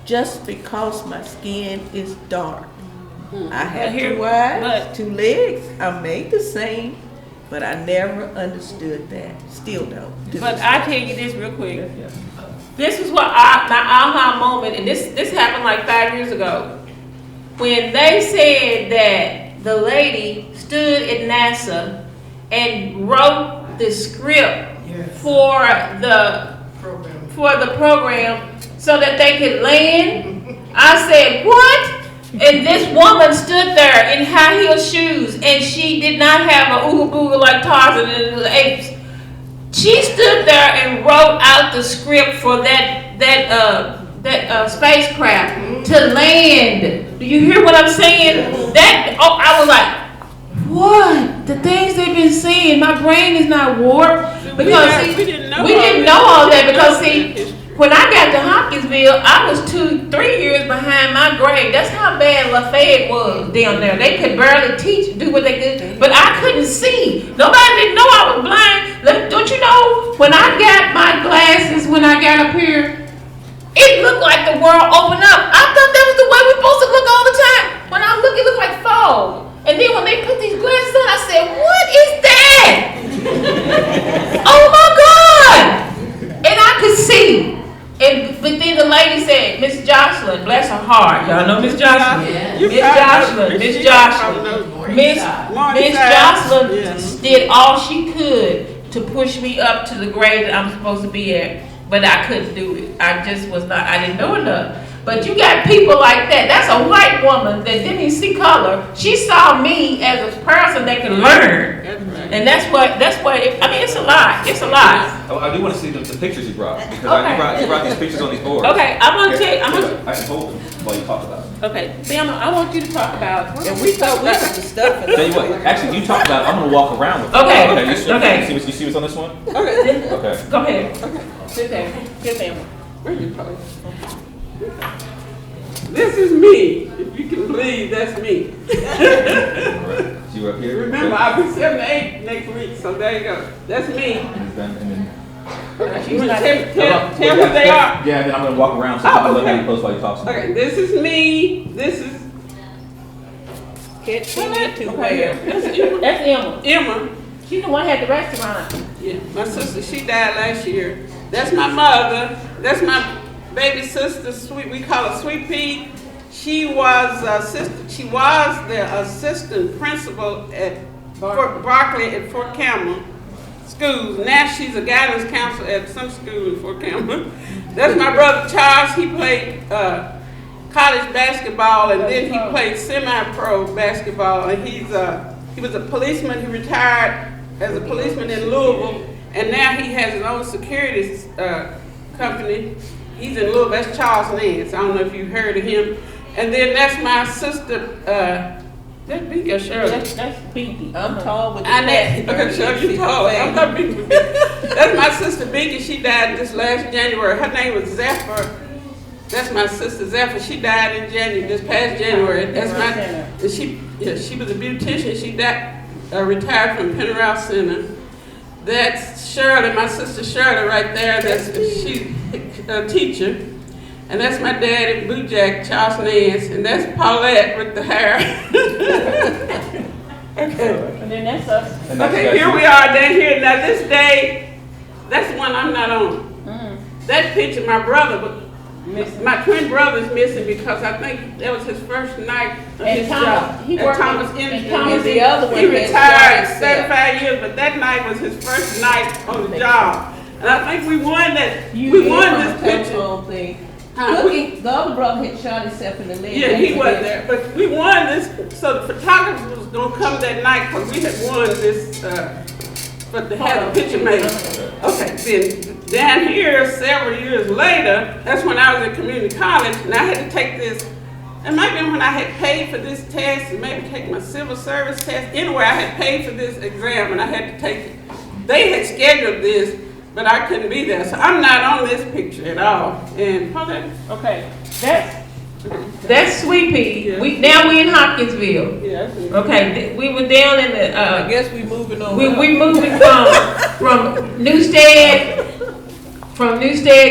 just because my skin is dark. I have 2 eyes, 2 legs. I'm made the same, but I never understood that. Still don't. But I tell you this real quick. This is what my aha moment, and this happened like 5 years ago, when they said that the lady stood at NASA and wrote the script for the program so that they could land. I said, what? And this woman stood there in high heel shoes, and she did not have a ooga booga like Tarzan and the apes. She stood there and wrote out the script for that spacecraft to land. Do you hear what I'm saying? I was like, what? The things they've been saying, my brain is not warped, because we didn't know all that, because when I got to Hopkinsville, I was 2-3 years behind my grade. That's how bad Lafayette was down there. They could barely do what they could, but I couldn't see. Nobody didn't know I was blind. Don't you know, when I got my glasses, when I got up here, it looked like the world opened up. I thought that was the way we're supposed to look all the time. When I look, it looked like fog. And then when they put these glasses on, I said, what is that? Oh my God! And I could see. But then the lady said, Miss Jocelyn, bless her heart. Y'all know Miss Jocelyn? Miss Jocelyn did all she could to push me up to the grade that I'm supposed to be at. But I couldn't do it. I didn't know enough. But you got people like that. That's a white woman that didn't even see color. She saw me as a person that can learn. And that's what, it's a lot. It's a lot. I do want to see the pictures you brought. Because Okay. you brought these pictures on these boards. Okay, I'm going to tell you. I can hold them while you talk about it. Okay, Sam, I want you to talk about. And we thought we was the stuff. Tell you what, actually, you talk about it. I'm going to walk around with it. Okay. Okay. You see what's on this one? Okay. Okay. Go ahead. Sit down. Sit down. Where you going? This is me. If you can believe, that's me. Alright. You up here? Remember, I'll be 78 next week, so there you go. That's me. And then, Tell who they are. Yeah, then I'm going to walk around so Oh, you can look okay. how you post while you talk. Okay, this is me. This is Can't see me too well. That's Emma. That's Emma. Emma. She's the one who had the restaurant. Yeah, my sister, she died last year. That's my mother. That's my baby sister, Sweet. We call her Sweet Pea. She was the assistant principal at Fort Barkley at Fort Campbell schools. Now she's a guidance counselor at some school in Fort Campbell. That's my brother Charles. He played college basketball, and then he played semi-pro basketball. And he was a policeman. He retired as a policeman in Louisville, and now he has his own security company. He's in Louisville. That's Charles Nance. I don't know if you've heard of him. And then that's my sister. That's Binky Shirley. That's Binky. I'm tall with the I know. Okay, Shirley, you tall. I'm not Binky. That's my sister Binky. She died this last January. Her name was Zephyr. That's my sister Zephyr. She died in January, this past January. That's my. She was a beautician. She died, retired from Penrose Center. That's Shirley, my sister Shirley, right there. She's a teacher. And that's my daddy, Blue Jack, Charles Nance, and that's Paulette with the hair. Okay. And then that's us. Okay, here we are down here. Now this day, that's the one I'm not on. That picture, my brother, my twin brother's missing because I think that was his first night of his job. At Thomas Industries. And the other one He retired had 35 years, but that night was his first night on the job. And I think we won that. You We won this picture. telephone thing. Huh? Cookie, the other brother had shot himself in the leg. Yeah, he wasn't there, but we won this, so the photographer was gonna come that night, because we had won this, but they had a picture made. Okay, then, down here, several years later, that's when I was at community college, and I had to take this, it might have been when I had paid for this test, and maybe take my civil service test. Anyway, I had paid for this exam, and I had to take it. They had scheduled this, but I couldn't be there, so I'm not on this picture at all. And Okay, that's Sweet Pea. Yeah. We in Hopkinsville. yeah, Okay, we were down in the. I guess we moving on. We moving from Newstead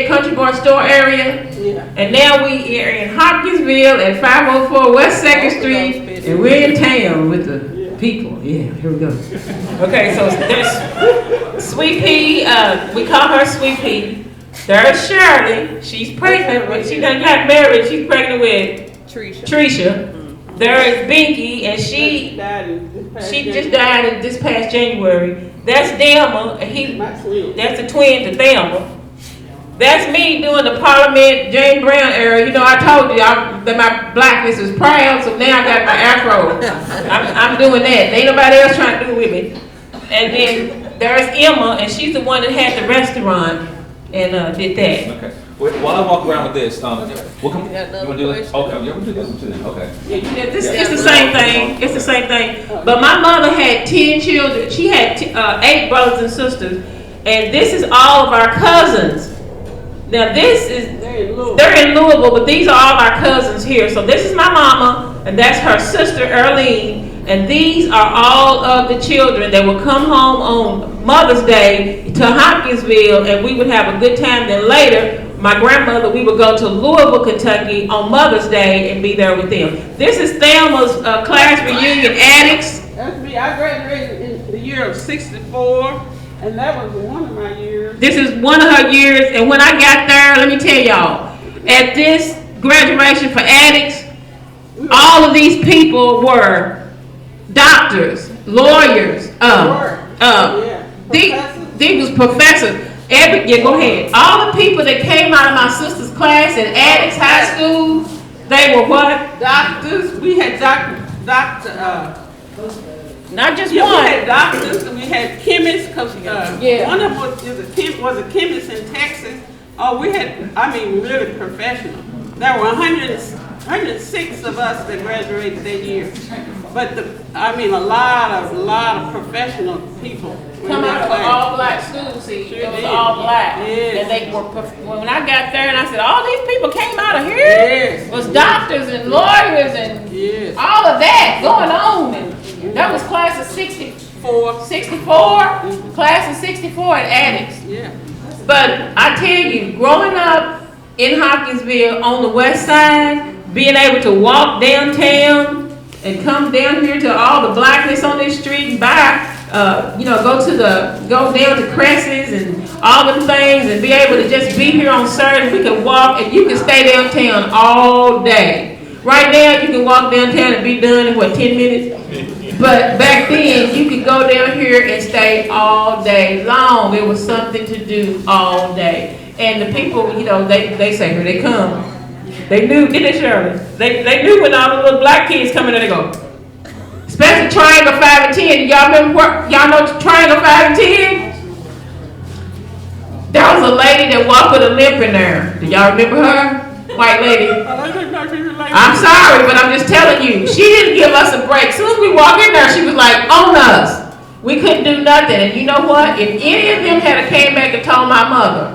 Country Bar Store area, yeah. and now we are in Hopkinsville at 504 West 2nd Street, and we're in town with the people. Yeah, here we go. Okay, so there's Sweet Pea. We call her Sweet Pea. There's Shirley. She's pregnant. But she done got married. She's pregnant with Trisha. There is Binky, and she just died in this past January. That's Thelma. That's the twin to Thelma. That's me doing the Parliament James Brown era. You know, I told you that my blackness was proud, so now I got my afro. I'm doing that. Ain't nobody else trying to do it with me. And then there's Emma, and she's the one that had the restaurant and did that. Okay. While I walk around with this, we'll come. You got another You want to do this? question? Okay, yeah, we'll do this one too. Okay. It's the same thing. It's the same thing. But my mother had 10 children. She had 8 brothers and sisters. And this is all of our cousins. Now this is, They're in Louisville. they're in Louisville, but these are all our cousins here. So this is my mama, and that's her sister Earlene, and these are all of the children that would come home on Mother's Day to Hopkinsville, and we would have a good time. Then later, my grandmother, we would go to Louisville, Kentucky on Mother's Day and be there with them. This is Thelma's class reunion annex. That's me. I graduated in the year of '64, and that was one of my years. This is one of her years, and when I got there, let me tell y'all, at this graduation for addicts, all of these people were doctors, lawyers, these was professors. Yeah, go ahead. All the people that came out of my sister's class in addicts high school, they were what? Doctors. We had Not just we one. had doctors and we had chemists. Cause Yeah. one of us was a chemist in Texas. Oh, we had, I mean, really professional. There were 106 of us that graduated that year. But a lot of professional people. Come out of an all black school, see, Sure it was did. all black. Yes. And they were, when I got there and I said, all these people came out of here? Yes. Was doctors and lawyers and Yes. all of that going on. And that was class of 64, class of 64 at addicts. Yeah. But I tell you, growing up in Hopkinsville on the west side, being able to walk downtown and come down here to all the blackness on this street and buy, go down to Cresses and all them things and be able to just be here on Saturday. We can walk and you can stay downtown all day. Right now you can walk downtown and be done in 10 minutes? But back then you could go down here and stay all day long. It was something to do all day. And the people, they say, here they come. They knew, didn't they, Shirley? They knew when all the little black kids come in there, they go. Especially Triangle 5 and 10. Y'all remember y'all know Triangle 5 and 10? There was a lady that walked with a limp in there. Do y'all remember her? White lady. I'm sorry, but I'm just telling you. She didn't give us a break. As soon as we walked in there, she was like, on us. We couldn't do nothing. And you know what? If any of them had came back and told my mother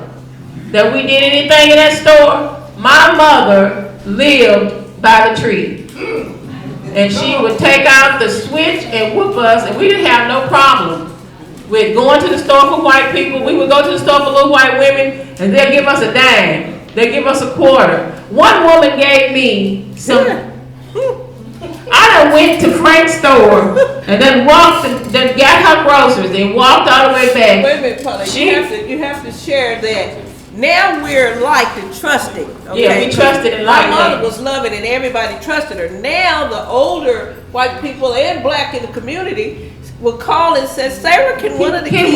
that we did anything in that store, my mother lived by the tree. And she would take out the switch and whoop us, and we didn't have no problem with going to the store for white people. We would go to the store for little white women, and they'll give us a dime. They'll give us a quarter. One woman gave me some. I done went to Frank's store and then then got her groceries, then walked all the way back. Wait a minute, Paula. You have to share that. Now we're liked and trusted. Okay? Yeah, we trusted and liked. My mother was loving and everybody trusted her. Now the older white people and black in the community will call and say, Sarah, can one of the kids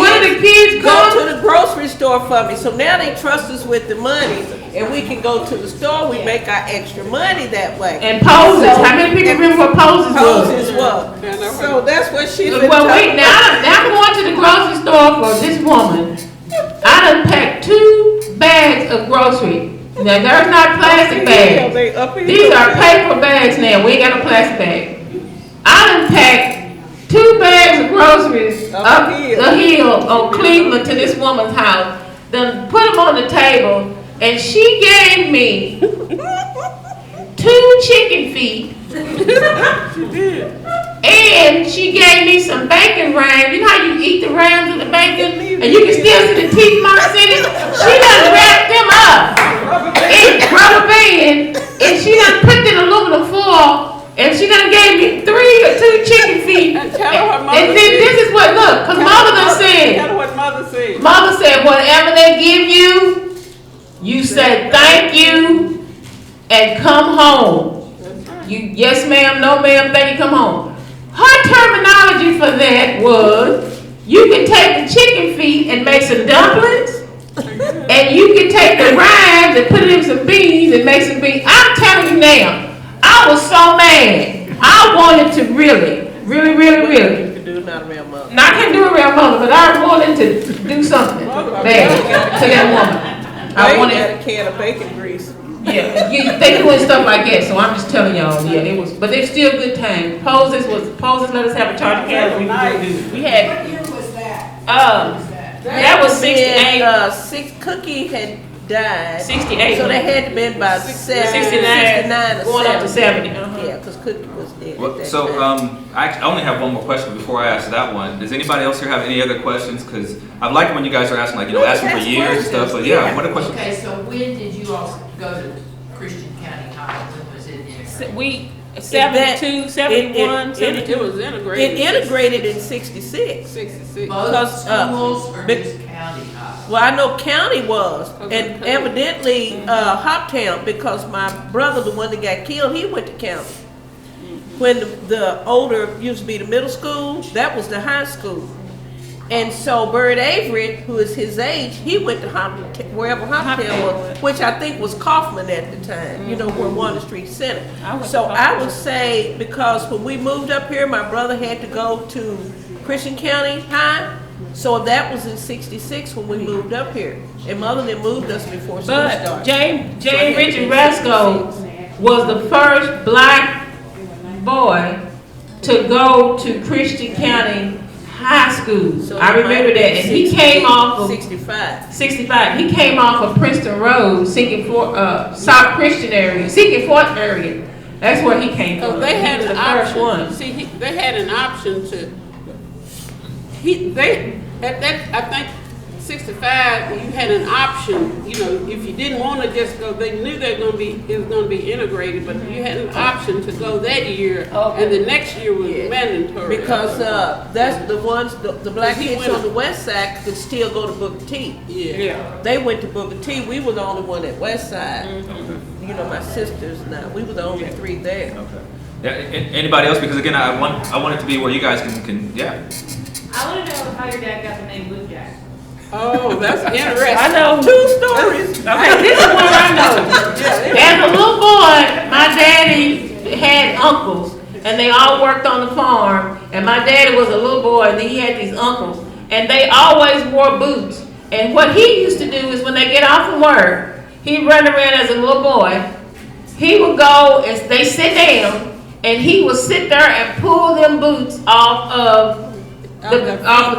go to the grocery store for me? So now they trust us with the money and we can go to the store. We make our extra money that way. And poses. How many people remember what poses was? Poses was. So that's what she's been Well, talking now I'm going to the grocery store for this woman. I done packed 2 bags of grocery. Now, there's not plastic bags. These are paper bags now. We ain't got no plastic bag. I done packed 2 bags of groceries up the hill on Cleveland to this woman's house. Then put them on the table, and she gave me 2 chicken feet. And she gave me some bacon rinds. You know how you eat the rinds of the bacon? And you can still see the teeth marks in it? She done wrapped them up in rubber band. And she done put in aluminum foil. And she done gave me 3 or 2 chicken feet. And tell her what mother and then said. this is what, look, because mother done said. Tell her what mother said. Mother said, whatever they give you, you say thank you and come home. You, yes ma'am, no ma'am, thank you, come home. Her terminology for that was, you can take the chicken feet and make some dumplings, and you can take the rinds and put it in some beans and make some beans. I'm telling you now, I was so mad. I wanted to really. You can do not a real mother. Now, I can't do a real mother, but I wanted to do something bad to that woman. I wanted a can of bacon grease. Yeah, they doing stuff like that, so I'm just telling y'all, yeah, it was, but it's still good time. Poses let us have a charge camera. We had, What year was that? that was 68. Cookie had died. 68. So they had to been about 69 or going up to 70. Yeah, because Cookie was dead. at Well, that so time. I only have one more question before I ask that one. Does anybody else here have any other questions? Because I like when you guys are asking, like, asking for Ask years and stuff. But yeah, what a question. Okay, so when did you all go to Christian County High? When was it in? We 72, 71, 72. It was integrated. It integrated in 66. 66. Both Because, schools or bec- just county high? Well, I know county was, Okay, and county. evidently Hoptown, because my brother, the one that got killed, he went to county. When the older used to be the middle school, that was the high school. And so Bird Avery, who is his age, he went to wherever Hoptown was, which I think was Kaufman at the time, where Water Street Center. So I would say, because when we moved up here, my brother had to go to Christian County High. So that was in 66 when we moved up here. And mother then moved us before school But started. James Richard Resco was the first black boy to go to Christian County High School. So I remember that. And he came off of 65. 65. He came off of Princeton Road, Seeking Fort, South Christian area, Seeking Fort area. That's where he came from. So they had He was an the first option. one. See, they had an option to. At that, I think 65, you had an option. If you didn't want to just go, they knew it was going to be integrated, but you had an option to go that year, and the next year was mandatory. Because that's the ones, the black He kids went- on the west side could still go to Booker T. Yeah. They went to Booker T. We were the only one at west side. My sisters now. We were the only three there. Okay. Yeah. Anybody else? Because again, I want it to be where you guys can yeah. I want to know how your dad got the name Blue Jack. Oh, that's interesting. I know. 2 stories. Okay, this is what I know. As a little boy, my daddy had uncles, and they all worked on the farm. And my daddy was a little boy, and he had these uncles, and they always wore boots. And what he used to do is when they get off from work, he'd run around as a little boy. He would go and they sit down, and he would sit there and pull them boots off of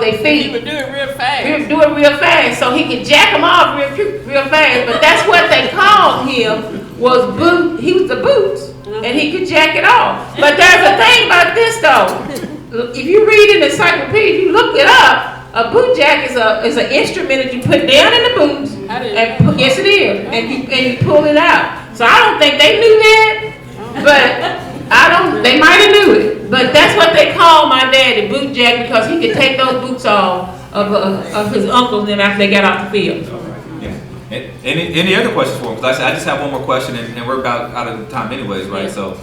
their feet. He would do it real fast. He would do it real fast, so he could jack them off real fast. But that's what they called him, was boot. He was the boots, and he could jack it off. But there's a thing about this though. If you read in the encyclopedia, you look it up. A boot jack is an instrument that you put down in the boots, yes it is, and you pull it out. So I don't think they knew that, but they might have knew it. But that's what they call my daddy, Boot Jack, because he could take those boots off of his uncles and them after they got off the field. Yeah. Any other questions for him? Because I just have one more question, and we're about out of time anyways, right? So,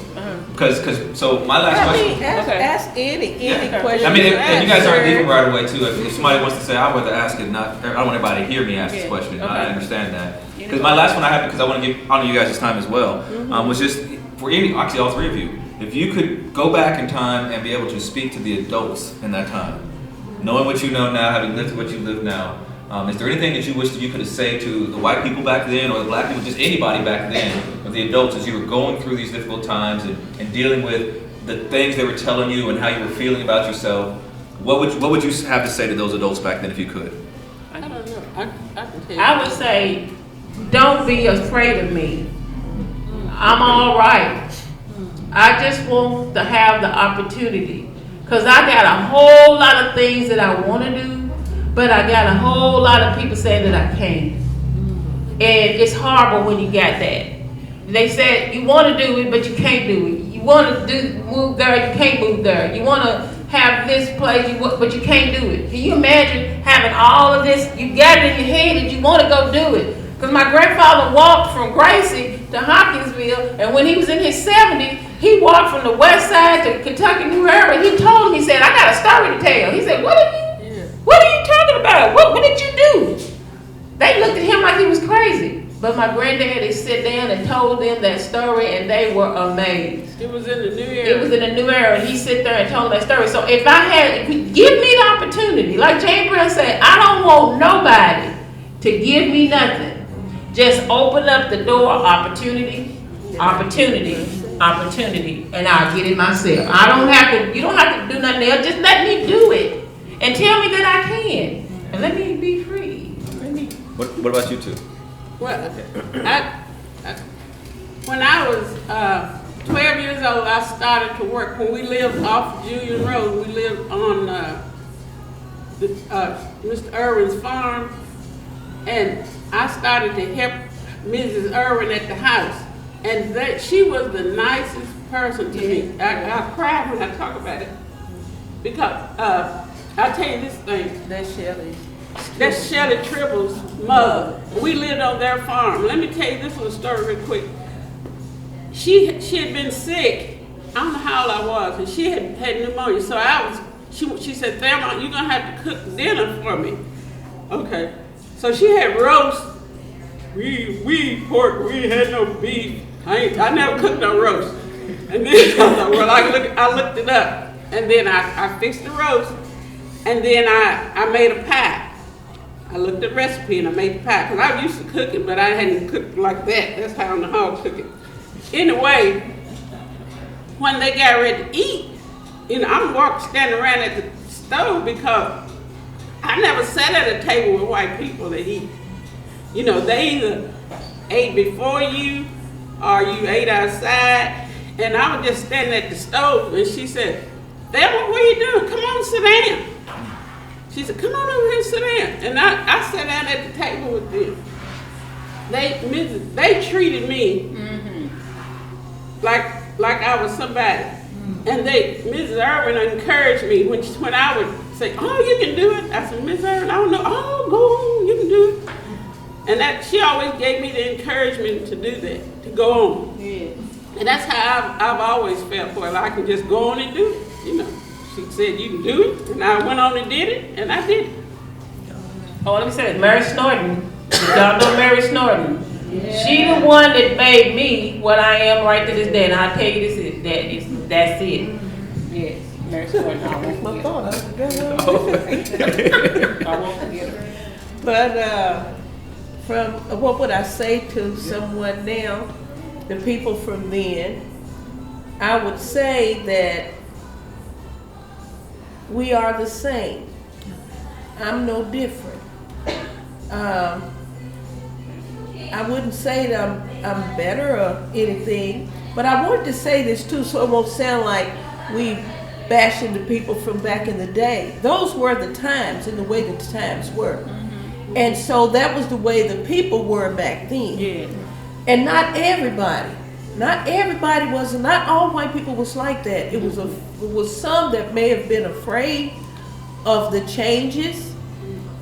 so my last question. Ask any question. I mean, and you guys aren't leaving right away too. If somebody wants to say, I'd rather ask it, I don't want everybody to hear me ask this question. I understand that. Because my last one I have, because I want to honor you guys' time as well, was just for actually all three of you. If you could go back in time and be able to speak to the adults in that time, knowing what you know now, having lived what you live now, is there anything that you wish that you could have said to the white people back then, or the black people, just anybody back then, or the adults as you were going through these difficult times and dealing with the things they were telling you and how you were feeling about yourself? What would you have to say to those adults back then if you could? I don't know. I can tell you. I would say, don't be afraid of me. I'm all right. I just want to have the opportunity, because I got a whole lot of things that I want to do, but I got a whole lot of people saying that I can't. And it's horrible when you got that. They said you want to do it, but you can't do it. You want to move there, you can't move there. You want to have this place, but you can't do it. Can you imagine having all of this? You got it in your head that you want to go do it. Because my grandfather walked from Gracie to Hopkinsville, and when he was in his 70s, he walked from the west side to Kentucky, New Era. He told me, he said, I got a story to tell. He said, what are you talking about? What did you do? They looked at him like he was crazy. But my granddaddy sat down and told them that story, and they were amazed. It was in the new era. It was in the new era, and he sat there and told that story. So if you give me the opportunity, like Jane Brown said, I don't want nobody to give me nothing. Just open up the door, opportunity, and I'll get it myself. You don't have to do nothing else. Just let me do it, and tell me that I can, and let me be free. What about you two? Well, when I was 12 years old, I started to work. When we lived off Julian Road, we lived on Mr. Irwin's farm, and I started to help Mrs. Irwin at the house. And she was the nicest person to me. I cry when I talk about it. Because I'll tell you this thing. That's Shelley Tribble's mother. We lived on their farm. Let me tell you this little story real quick. She had been sick. I don't know how old I was, and she had pneumonia. So she said, "Thelma, you're gonna have to cook dinner for me." Okay. So she had roast. We pork. We had no beef. I never cooked no roast. And then I thought, well, I looked it up, and then I fixed the roast, and then I made a pie. I looked at the recipe and I made the pie, because I used to cook it, but I hadn't cooked like that. That's how I know how to cook it. Anyway, when they got ready to eat, I'm standing around at the stove, because I never sat at a table with white people to eat. They either ate before you or you ate outside. And I was just standing at the stove, and she said, "Thelma, what are you doing? Come on, sit down." She said, "Come on over here and sit down." And I sat down at the table with them. They treated me like I was somebody. And Mrs. Irwin encouraged me when I would say, "Oh, you can do it." I said, "Mrs. Irwin, I don't know." "Oh, go on, you can do it." And she always gave me the encouragement to do that, to go on. Yeah. And that's how I've always felt for it. I can just go on and do it. She said, "You can do it." And I went on and did it, and I did it. Oh, let me say this. Mary Snorton. Y'all know Mary Snorton. Yeah. She the one that made me what I am right to this day. And I'll tell you that's it. Yes, Mary Snorton. I won't forget her. I won't forget her. But from what would I say to someone now, the people from then, I would say that we are the same. I'm no different. I wouldn't say that I'm better or anything, but I wanted to say this too, so it won't sound like we bashing the people from back in the day. Those were the times and the way the times were. And so that was the way the people were back then. Yeah. And not everybody not all white people was like that. It was some that may have been afraid of the changes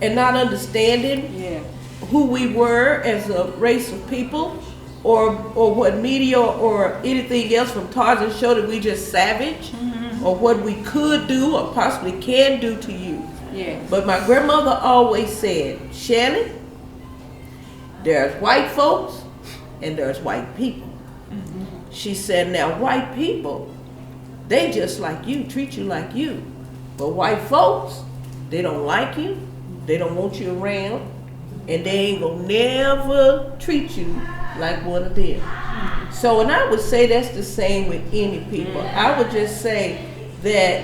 and not understanding who we were as a race of people, or what media or anything else from Tarzan showed that we just savage, or what we could do or possibly can do to you. Yeah. But my grandmother always said, "Shelley, there's white folks and there's white people." She said, "Now white people, they just like you, treat you like you. But white folks, they don't like you, they don't want you around, and they ain't gonna never treat you like one of them." So, and I would say that's the same with any people. I would just say that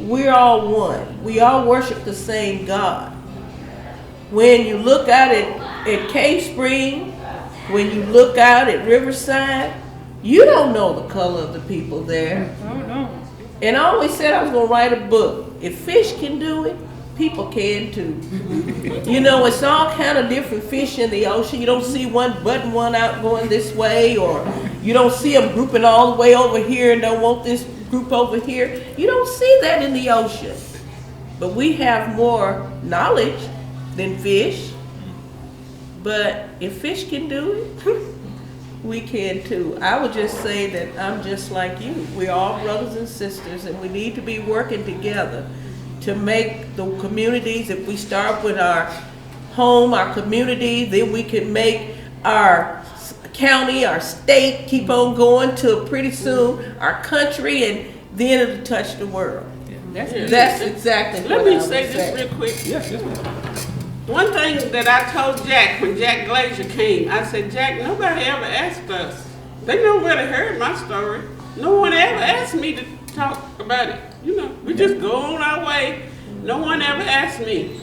we're all one. We all worship the same God. When you look out at Cave Spring, when you look out at Riverside, you don't know the color of the people there. And I always said I was going to write a book. If fish can do it, people can too. It's all kind of different fish in the ocean. You don't see one butting one out going this way, or you don't see them grouping all the way over here and don't want this group over here. You don't see that in the ocean. But we have more knowledge than fish. But if fish can do it, we can too. I would just say that I'm just like you. We're all brothers and sisters, and we need to be working together to make the communities. If we start with our home, our community, then we can make our county, our state, keep on going to pretty soon our country, and then it'll touch the world. That's exactly what I would say. Let me say this real quick. Yes. One thing that I told Jack when Jack Glazier came, I said, "Jack, nobody ever asked us. They nobody heard my story. No one ever asked me to talk about it. We just go on our way. No one ever asked me."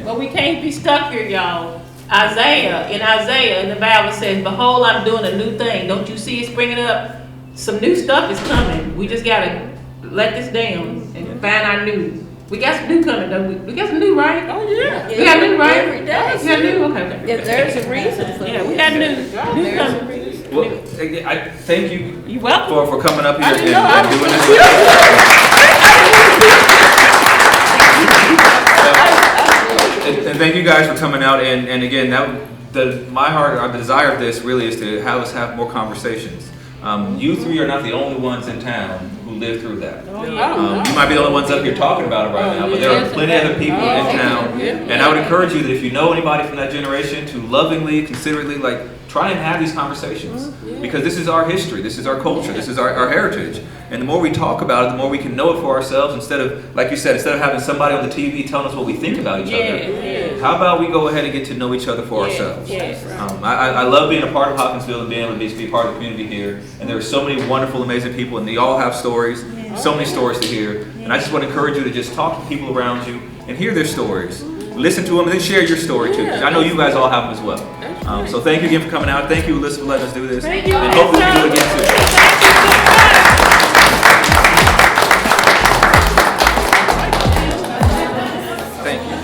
But we can't be stuck here, y'all. Isaiah, in the Bible says, behold, I'm doing a new thing. Don't you see it springing up? Some new stuff is coming. We just gotta let this down and find our new. We got some new coming, though. We got some new, right? Oh, yeah. We got new, right? Every day. We got new, okay. If there's a reason for Yeah, it. we got new There's a coming. reason. Well, I thank you You welcome. for coming up here I and didn't know I doing was- this. And thank you guys for coming out. And again, my heart, our desire of this really is to have us have more conversations. You three are not the only ones in town who lived through that. You might be the only ones up here talking about it right now, but there are plenty of other people in town. And I would encourage you that if you know anybody from that generation, to lovingly, considerately, try and have these conversations. Because this is our history, this is our culture, this is our heritage. And the more we talk about it, the more we can know it for ourselves instead of, like you said, instead of having somebody on the TV telling us what we think about each other. How about we go ahead and get to know each other for ourselves? I love being a part of Hopkinsville and being able to be a part of the community here. And there are so many wonderful, amazing people, and they all have stories, so many stories to hear. And I just want to encourage you to just talk to people around you and hear their stories. Listen to them and then share your story too. 'Cause I know you guys all have them as well. So thank you again for coming out. Thank you, Alyssa, for letting us do this. Thank you. And hopefully we do it again soon. Thank you.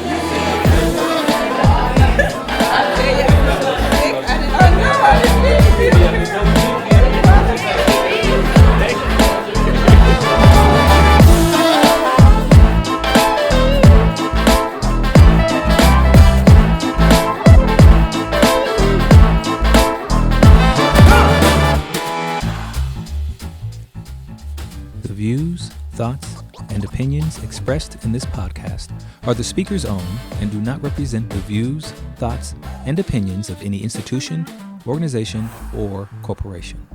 The views, thoughts, and opinions expressed in this podcast are the speaker's own and do not represent the views, thoughts, and opinions of any institution, organization, or corporation.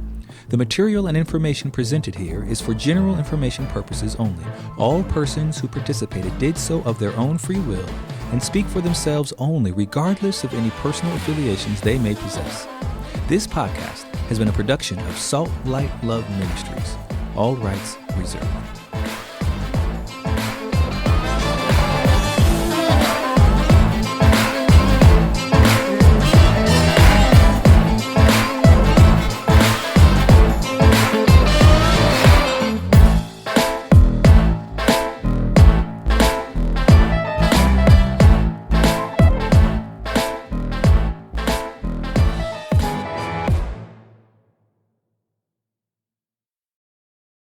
The material and information presented here is for general information purposes only. All persons who participated did so of their own free will and speak for themselves only, regardless of any personal affiliations they may possess. This podcast has been a production of Salt.Light.Love Ministries. All rights reserved.